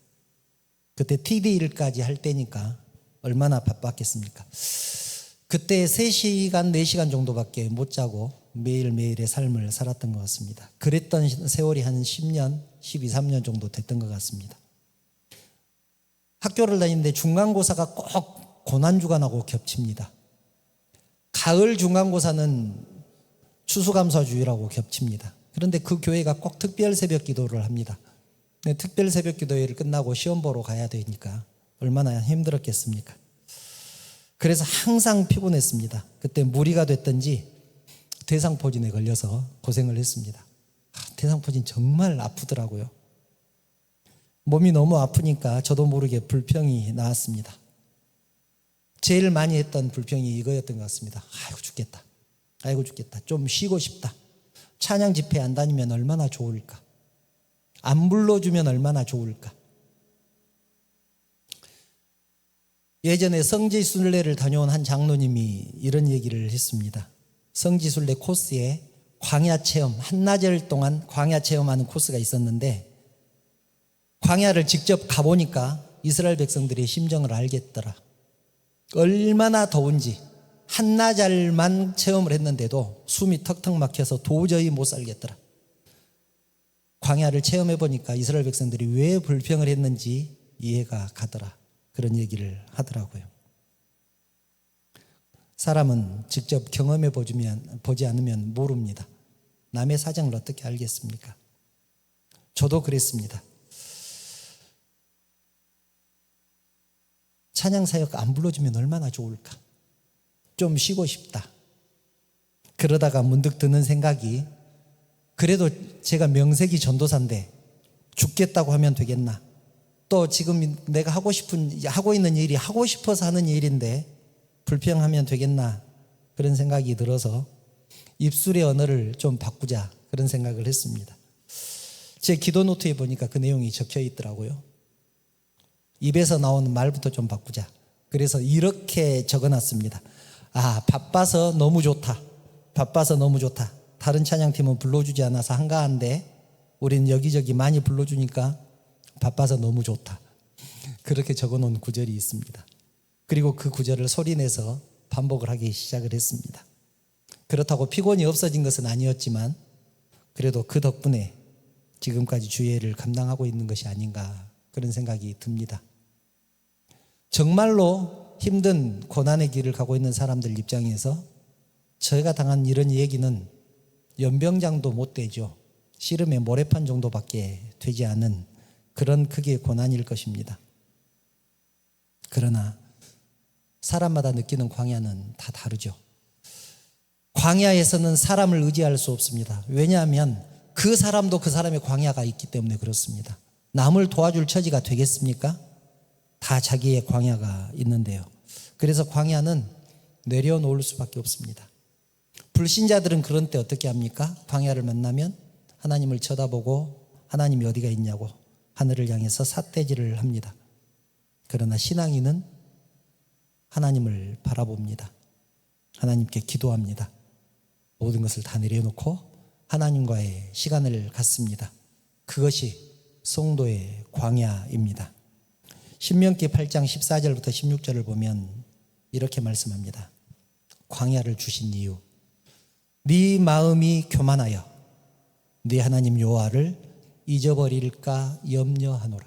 그때 TD일까지 할 때니까 얼마나 바빴겠습니까? 그때 3시간, 4시간 정도밖에 못 자고 매일매일의 삶을 살았던 것 같습니다. 그랬던 세월이 한 10년, 12, 3년 정도 됐던 것 같습니다. 학교를 다니는데 중간고사가 꼭 고난주간하고 겹칩니다. 가을 중간고사는 추수감사주의라고 겹칩니다. 그런데 그 교회가 꼭 특별 새벽 기도를 합니다. 특별 새벽 기도회를 끝나고 시험 보러 가야 되니까 얼마나 힘들었겠습니까? 그래서 항상 피곤했습니다. 그때 무리가 됐던지 대상포진에 걸려서 고생을 했습니다. 대상포진 정말 아프더라고요. 몸이 너무 아프니까 저도 모르게 불평이 나왔습니다. 제일 많이 했던 불평이 이거였던 것 같습니다. 아이고 죽겠다. 아이고 죽겠다. 좀 쉬고 싶다. 찬양 집회 안 다니면 얼마나 좋을까. 안 불러주면 얼마나 좋을까. 예전에 성지순례를 다녀온 한 장로님이 이런 얘기를 했습니다. 성지순례 코스에 광야체험, 한나절 동안 광야체험하는 코스가 있었는데 광야를 직접 가보니까 이스라엘 백성들의 심정을 알겠더라. 얼마나 더운지 한나절만 체험을 했는데도 숨이 턱턱 막혀서 도저히 못 살겠더라. 광야를 체험해 보니까 이스라엘 백성들이 왜 불평을 했는지 이해가 가더라. 그런 얘기를 하더라고요. 사람은 직접 경험해 보지 않으면 모릅니다. 남의 사정을 어떻게 알겠습니까? 저도 그랬습니다. 찬양사역 안 불러주면 얼마나 좋을까? 좀 쉬고 싶다. 그러다가 문득 드는 생각이 그래도 제가 명색이 전도사인데 죽겠다고 하면 되겠나? 또 지금 내가 하고 있는 일이 하고 싶어서 하는 일인데 불평하면 되겠나? 그런 생각이 들어서 입술의 언어를 좀 바꾸자 그런 생각을 했습니다. 제 기도 노트에 보니까 그 내용이 적혀 있더라고요. 입에서 나오는 말부터 좀 바꾸자. 그래서 이렇게 적어놨습니다. 바빠서 너무 좋다. 바빠서 너무 좋다. 다른 찬양팀은 불러주지 않아서 한가한데 우리는 여기저기 많이 불러주니까 바빠서 너무 좋다. 그렇게 적어놓은 구절이 있습니다. 그리고 그 구절을 소리내서 반복을 하기 시작을 했습니다. 그렇다고 피곤이 없어진 것은 아니었지만 그래도 그 덕분에 지금까지 주예를 감당하고 있는 것이 아닌가 그런 생각이 듭니다. 정말로 힘든 고난의 길을 가고 있는 사람들 입장에서 저희가 당한 이런 얘기는 연병장도 못 되죠. 씨름의 모래판 정도밖에 되지 않은 그런 크기의 고난일 것입니다. 그러나 사람마다 느끼는 광야는 다 다르죠. 광야에서는 사람을 의지할 수 없습니다. 왜냐하면 그 사람도 그 사람의 광야가 있기 때문에 그렇습니다. 남을 도와줄 처지가 되겠습니까? 다 자기의 광야가 있는데요. 그래서 광야는 내려놓을 수밖에 없습니다. 불신자들은 그런 때 어떻게 합니까? 광야를 만나면 하나님을 쳐다보고 하나님이 어디가 있냐고 하늘을 향해서 삿대질을 합니다. 그러나 신앙인은 하나님을 바라봅니다. 하나님께 기도합니다. 모든 것을 다 내려놓고 하나님과의 시간을 갖습니다. 그것이 성도의 광야입니다. 신명기 8장 14절부터 16절을 보면 이렇게 말씀합니다. 광야를 주신 이유. 네 마음이 교만하여 네 하나님 여호와를 잊어버릴까 염려하노라.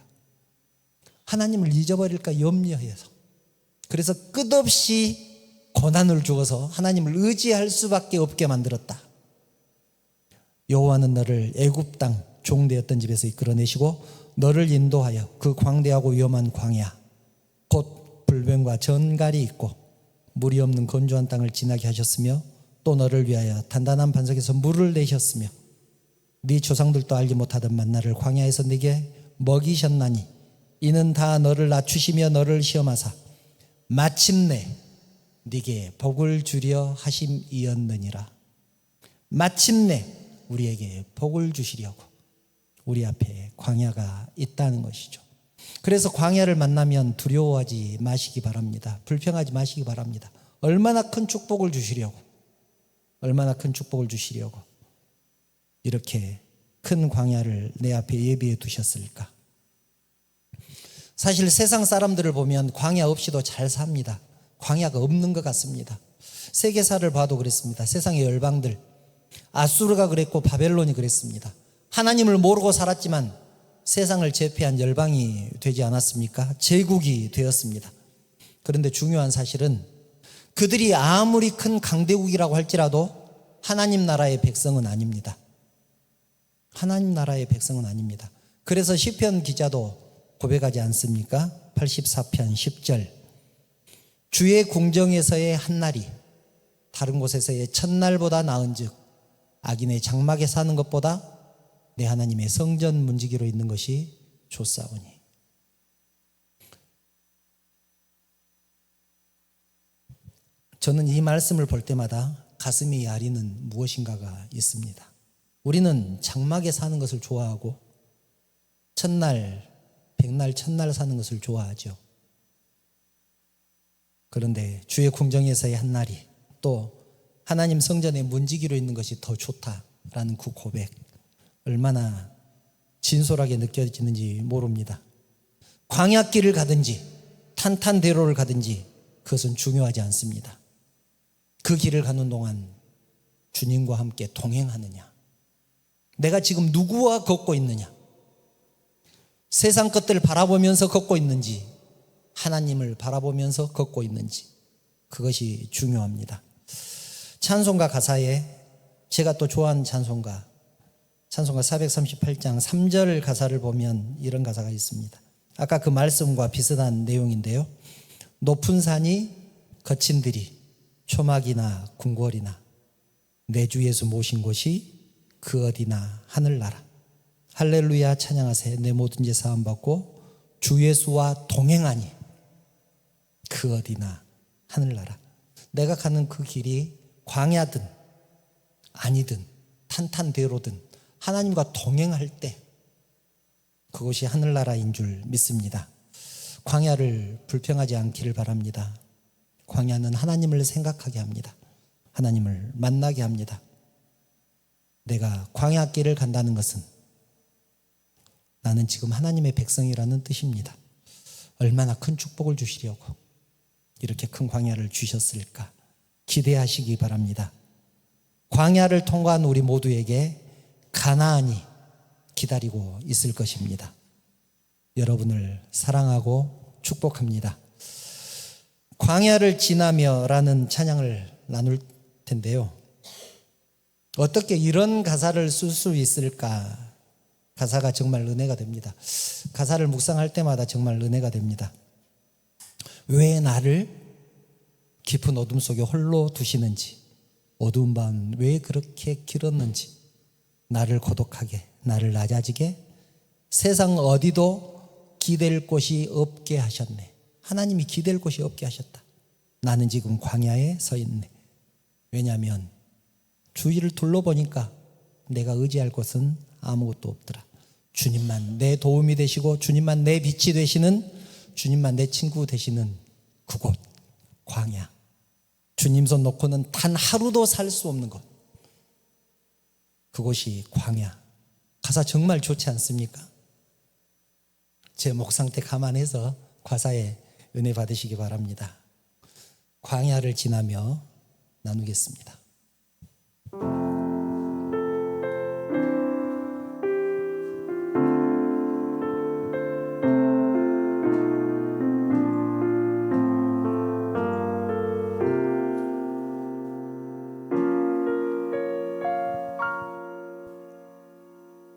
하나님을 잊어버릴까 염려해서 그래서 끝없이 고난을 주어서 하나님을 의지할 수밖에 없게 만들었다. 여호와는 너를 애굽 땅 종되었던 집에서 이끌어내시고 너를 인도하여 그 광대하고 위험한 광야 곧 불뱀과 전갈이 있고 물이 없는 건조한 땅을 지나게 하셨으며 또 너를 위하여 단단한 반석에서 물을 내셨으며 네 조상들도 알지 못하던 만나를 광야에서 네게 먹이셨나니 이는 다 너를 낮추시며 너를 시험하사 마침내 네게 복을 주려 하심이었느니라. 마침내 우리에게 복을 주시려고 우리 앞에 광야가 있다는 것이죠. 그래서 광야를 만나면 두려워하지 마시기 바랍니다. 불평하지 마시기 바랍니다. 얼마나 큰 축복을 주시려고, 얼마나 큰 축복을 주시려고 이렇게 큰 광야를 내 앞에 예비해 두셨을까. 사실 세상 사람들을 보면 광야 없이도 잘 삽니다. 광야가 없는 것 같습니다. 세계사를 봐도 그랬습니다. 세상의 열방들, 아수르가 그랬고 바벨론이 그랬습니다. 하나님을 모르고 살았지만 세상을 제패한 열방이 되지 않았습니까? 제국이 되었습니다. 그런데 중요한 사실은 그들이 아무리 큰 강대국이라고 할지라도 하나님 나라의 백성은 아닙니다. 하나님 나라의 백성은 아닙니다. 그래서 시편 기자도 고백하지 않습니까? 84편 10절, 주의 궁정에서의 한날이 다른 곳에서의 첫날보다 나은즉 악인의 장막에 사는 것보다 내 하나님의 성전 문지기로 있는 것이 좋사오니. 저는 이 말씀을 볼 때마다 가슴이 야리는 무엇인가가 있습니다. 우리는 장막에 사는 것을 좋아하고 첫날, 백날, 첫날 사는 것을 좋아하죠. 그런데 주의 궁정에서의 한날이, 또 하나님 성전의 문지기로 있는 것이 더 좋다라는 그 고백, 얼마나 진솔하게 느껴지는지 모릅니다. 광야길을 가든지 탄탄대로를 가든지 그것은 중요하지 않습니다. 그 길을 가는 동안 주님과 함께 동행하느냐, 내가 지금 누구와 걷고 있느냐, 세상 것들을 바라보면서 걷고 있는지 하나님을 바라보면서 걷고 있는지, 그것이 중요합니다. 찬송가 가사에 제가 또 좋아하는 찬송가 438장 3절 가사를 보면 이런 가사가 있습니다. 아까 그 말씀과 비슷한 내용인데요. 높은 산이 거친 들이 초막이나 궁궐이나 내 주 예수 모신 곳이 그 어디나 하늘나라. 할렐루야 찬양하세. 내 모든 죄 사함 받고 주 예수와 동행하니 그 어디나 하늘나라. 내가 가는 그 길이 광야든 아니든 탄탄대로든 하나님과 동행할 때 그것이 하늘나라인 줄 믿습니다. 광야를 불평하지 않기를 바랍니다. 광야는 하나님을 생각하게 합니다. 하나님을 만나게 합니다. 내가 광야길을 간다는 것은 나는 지금 하나님의 백성이라는 뜻입니다. 얼마나 큰 축복을 주시려고 이렇게 큰 광야를 주셨을까 기대하시기 바랍니다. 광야를 통과한 우리 모두에게 가나안이 기다리고 있을 것입니다. 여러분을 사랑하고 축복합니다. 광야를 지나며라는 찬양을 나눌 텐데요. 어떻게 이런 가사를 쓸 수 있을까? 가사가 정말 은혜가 됩니다. 가사를 묵상할 때마다 정말 은혜가 됩니다. 왜 나를 깊은 어둠 속에 홀로 두시는지, 어두운 밤 왜 그렇게 길었는지, 나를 고독하게, 나를 낮아지게, 세상 어디도 기댈 곳이 없게 하셨네. 하나님이 기댈 곳이 없게 하셨다. 나는 지금 광야에 서 있네. 왜냐하면 주위를 둘러보니까 내가 의지할 곳은 아무것도 없더라. 주님만 내 도움이 되시고, 주님만 내 빛이 되시는, 주님만 내 친구 되시는 그곳, 광야. 주님 손 놓고는 단 하루도 살 수 없는 곳, 그곳이 광야. 가사 정말 좋지 않습니까? 제 목 상태 감안해서 가사에 은혜 받으시기 바랍니다. 광야를 지나며 나누겠습니다.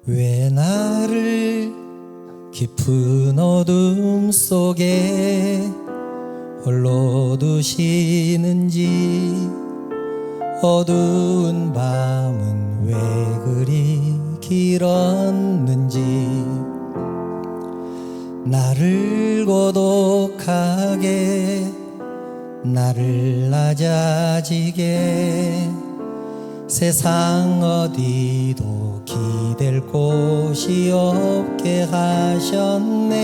왜 나를 깊은 어둠 속에 홀로 두시는지, 어두운 밤은 왜 그리 길었는지, 나를 고독하게, 나를 낮아지게, 세상 어디도 기댈 곳이 없게 하셨네.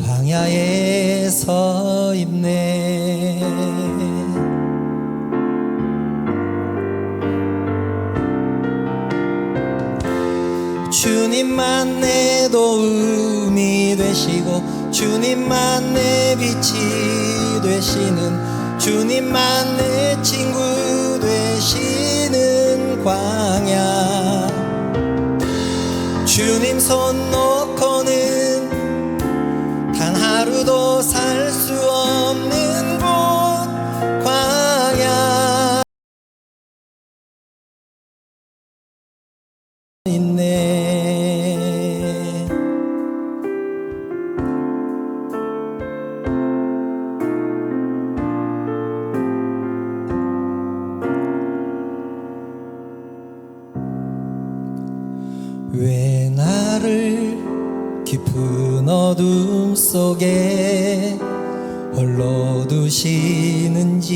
광야에 서 있네. 주님만 내 도움이 되시고 주님만 내 빛이 되시는 주님만 내 친구 되시는 광야. 주님 손 놓고는 단 하루도 살 수 없는 곳 광야 있네. 왜 나를 깊은 어둠 속에 홀로 두시는지,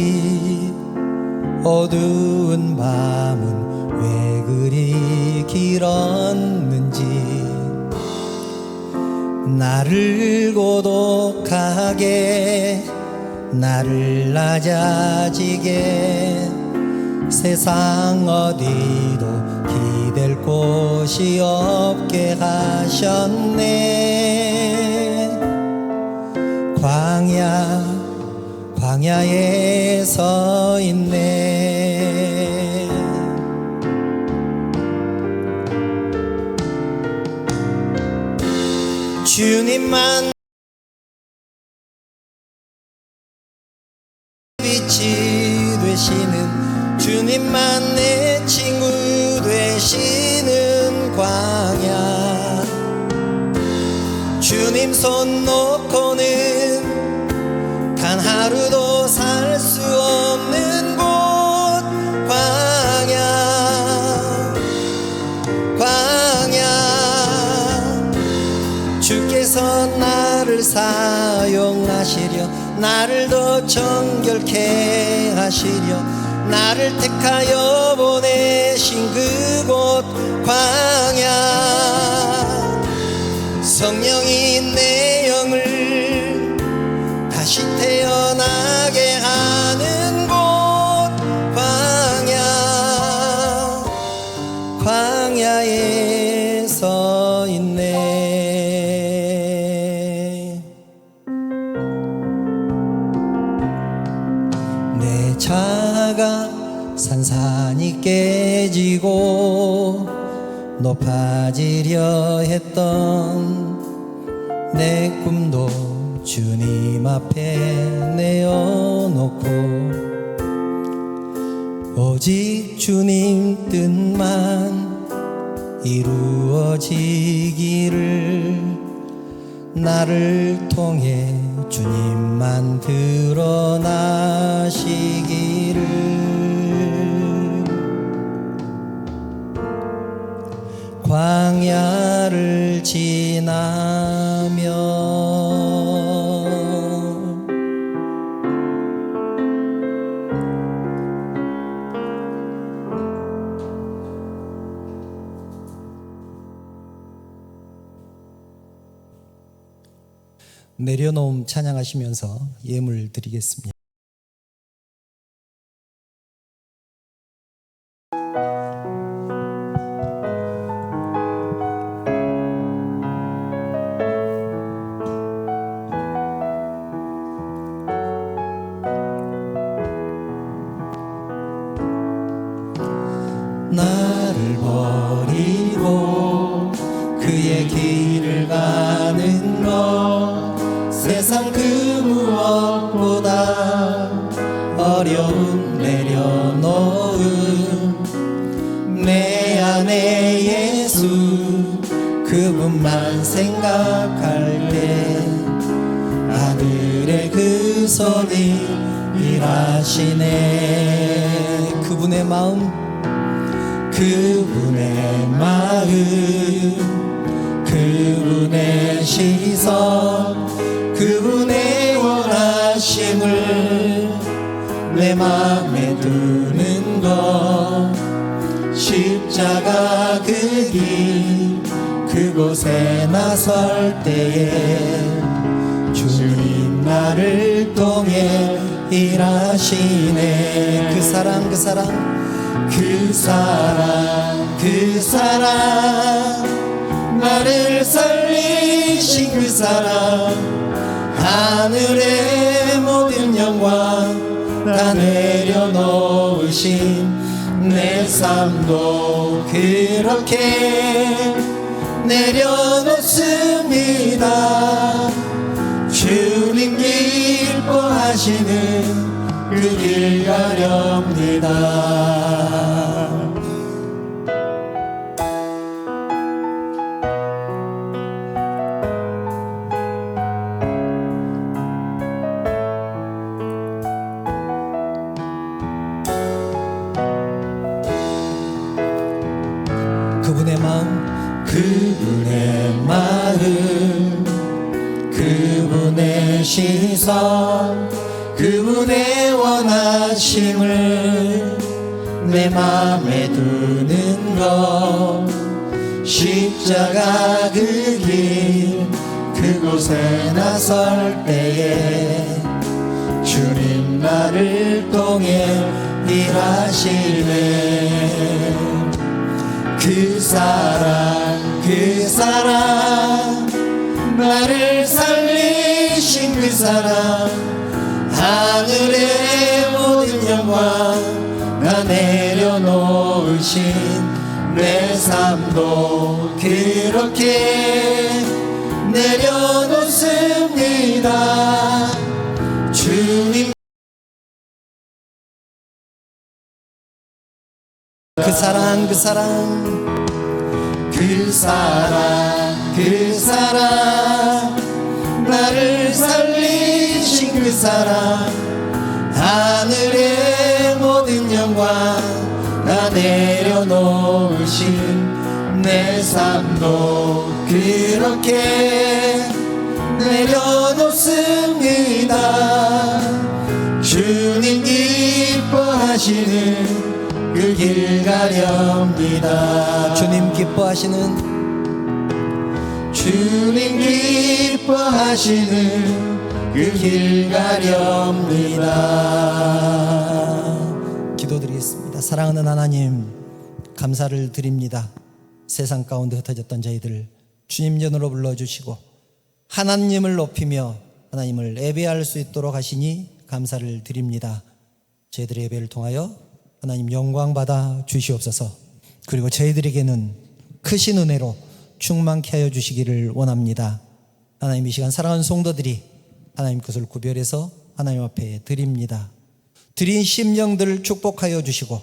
어두운 밤은 왜 그리 길었는지, 나를 고독하게 나를 낮아지게 세상 어디도 기댈 곳이 없게 하셨네. 광야에 서 있네. 주님만 빛이 되시는 주님만 내 친구 되시는 광야. 주님 손 놓고는 단 하루도 살 수 없는 곳 광야. 주께서 나를 사용하시려 나를 더 정결케 하시려 나를 택하여 보내신 그곳 광야. 성령이 내 영을 다시 태어나게 하는 곳 광야에 서 있네. 내 자아가 산산이 깨지고 높아지려 했던 내 꿈도 주님 앞에 내어놓고 오직 주님 뜻만 이루어지기를 나를 통해 주님만 드러나시기를. 광야를 지나며 내려놓음 찬양하시면서 예물 드리겠습니다. 나를 버리고 그의 길을 가는 것 세상 그 무엇보다 어려운 내려놓음 내 안에 예수 그분만 생각할 때 아들의 그 손이 일하시네. 그분의 마음 그분의 시선 그분의 원하심을 내 맘에 드는 것 십자가 그 길 그곳에 나설 때에 주님 나를 통해 일하시네. 그 사랑 그 사랑 그 사랑 그 사랑 나를 살리신 그 사랑 하늘의 모든 영광 다 내려놓으신 내 삶도 그렇게 내려놓습니다. 주님 기뻐하시는 그 길 가렵니다. 그분의 마음 그분의 마음 그분의 시선 그분의 원하심을 내 맘에 두는 것 십자가 그 길 그곳에 나설 때에 주님 나를 통해 일하시네. 그 사랑 나를 살리신 그 사랑 하늘의 모든 영광 다 내려놓으신 내 삶도 그렇게 내려놓습니다. 주님 그 사랑 그 사랑 그 사랑 나를 살리신 그 사랑 하늘의 모든 영광 다 내려놓으신 내 삶도 그렇게 내려놓습니다. 주님 기뻐하시는 그 길 가렵니다. 주님 기뻐하시는 그 길 가렵니다. 기도드리겠습니다. 사랑하는 하나님, 감사를 드립니다. 세상 가운데 흩어졌던 저희들 주님 전으로 불러주시고 하나님을 높이며 하나님을 예배할 수 있도록 하시니 감사를 드립니다. 저희들의 예배를 통하여 하나님 영광 받아 주시옵소서. 그리고 저희들에게는 크신 은혜로 충만케 하여 주시기를 원합니다. 하나님, 이 시간 사랑하는 성도들이 하나님 것을 구별해서 하나님 앞에 드립니다. 드린 심령들을 축복하여 주시고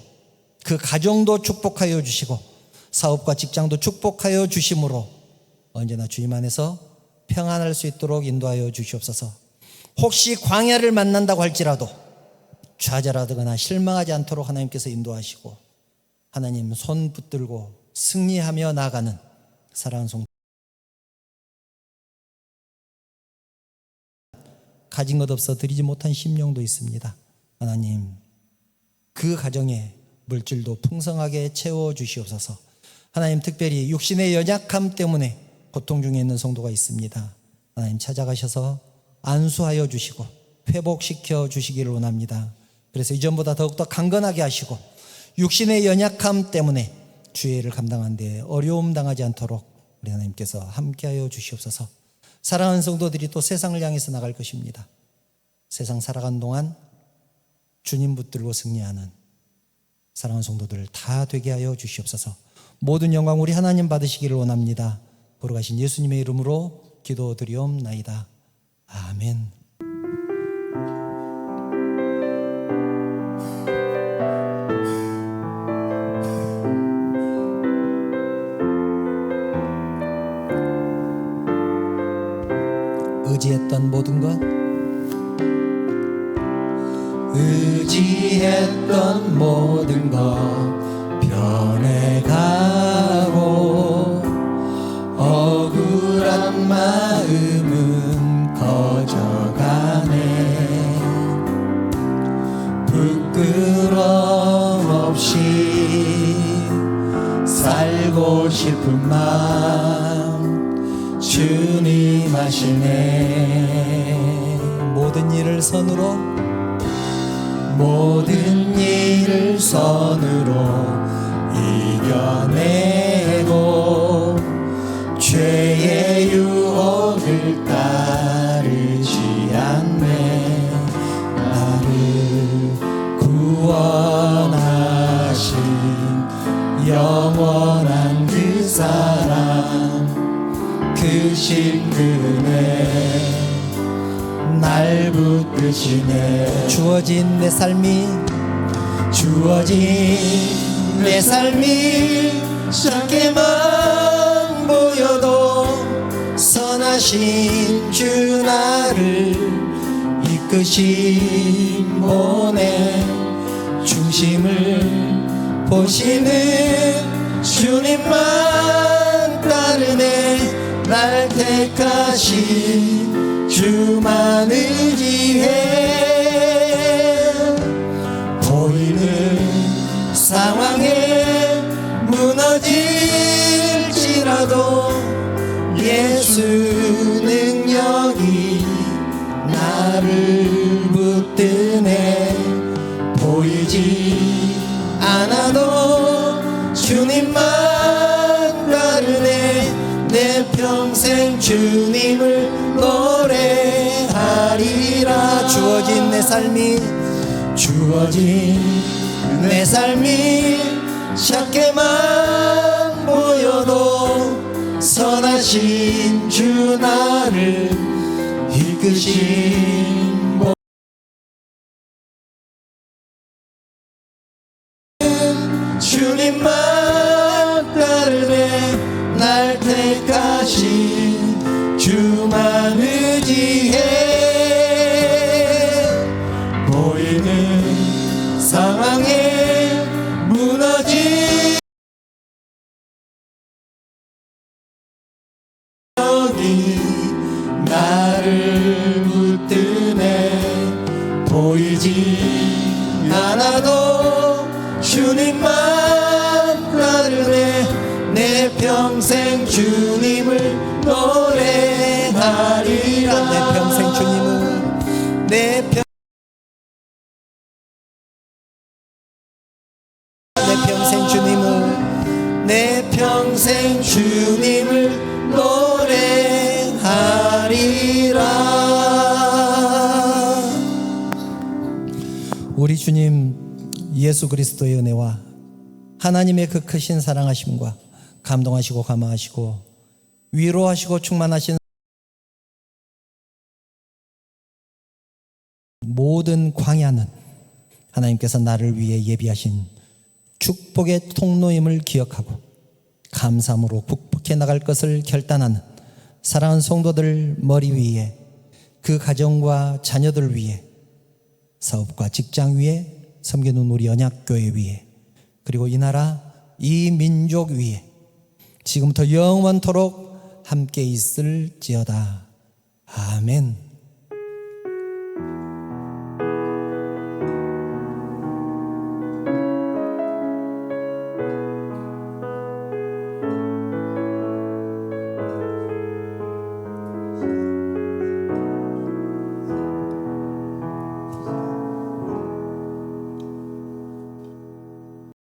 그 가정도 축복하여 주시고 사업과 직장도 축복하여 주심으로 언제나 주님 안에서 평안할 수 있도록 인도하여 주시옵소서. 혹시 광야를 만난다고 할지라도 좌절하거나 실망하지 않도록 하나님께서 인도하시고 하나님 손 붙들고 승리하며 나아가는 사랑하는 성도, 가진 것 없어 드리지 못한 심령도 있습니다. 하나님, 그 가정에 물질도 풍성하게 채워주시옵소서. 하나님, 특별히 육신의 연약함 때문에 고통 중에 있는 성도가 있습니다. 하나님, 찾아가셔서 안수하여 주시고 회복시켜 주시기를 원합니다. 그래서 이전보다 더욱더 강건하게 하시고 육신의 연약함 때문에 주의를 감당하는 데 어려움 당하지 않도록 우리 하나님께서 함께하여 주시옵소서. 사랑하는 성도들이 또 세상을 향해서 나갈 것입니다. 세상 살아가는 동안 주님 붙들고 승리하는 사랑하는 성도들 다 되게 하여 주시옵소서. 모든 영광 우리 하나님 받으시기를 원합니다. 거룩하신 예수님의 이름으로 기도드리옵나이다. 아멘. 의지했던 모든 것, 의지했던 모든 것 변해가고 억울한 마음은 커져가네. 부끄럼 없이 살고 싶은 마음 주님 아시네. 모든 일을 선으로 모든 일을 선으로 이겨내고 죄의 유혹을 따르지 않네. 나를 구원하신 영원한 그 사랑 그 신금에 날 붙드시네. 주어진 내 삶이 작게만 보여도 선하신 주 나를 이끄신 본의 중심을 보시는 주님만 따르네. 날 택하신 주만 의지해. 보이는 상황에 무너질지라도 예수 능력이 나를 붙드네. 보이지 않아도 주님만 따르네. 내 평생 주님을 노래하리라. 주어진 내 삶이 작게만 보여도 선하신 주 나를 이끄신 주님만 따르네. 날 택하신 주만 의지해. 보이는 상황에 무너진 여기 나를 붙드네. 보이지 않아도 주님만 따르네. 내 평생 주님을 노래하리라. 내 평생 주님을 내 평생 주님을 노래하리라. 우리 주님 예수 그리스도의 은혜와 하나님의 그 크신 사랑하심과 감동하시고 감화하시고 위로하시고 충만하신 모든 광야는 하나님께서 나를 위해 예비하신 축복의 통로임을 기억하고 감사함으로 극복해 나갈 것을 결단하는 사랑하는 성도들 머리 위에, 그 가정과 자녀들 위에, 사업과 직장 위에, 섬기는 우리 언약교회 위에, 그리고 이 나라 이 민족 위에 지금부터 영원토록 함께 있을지어다. 아멘.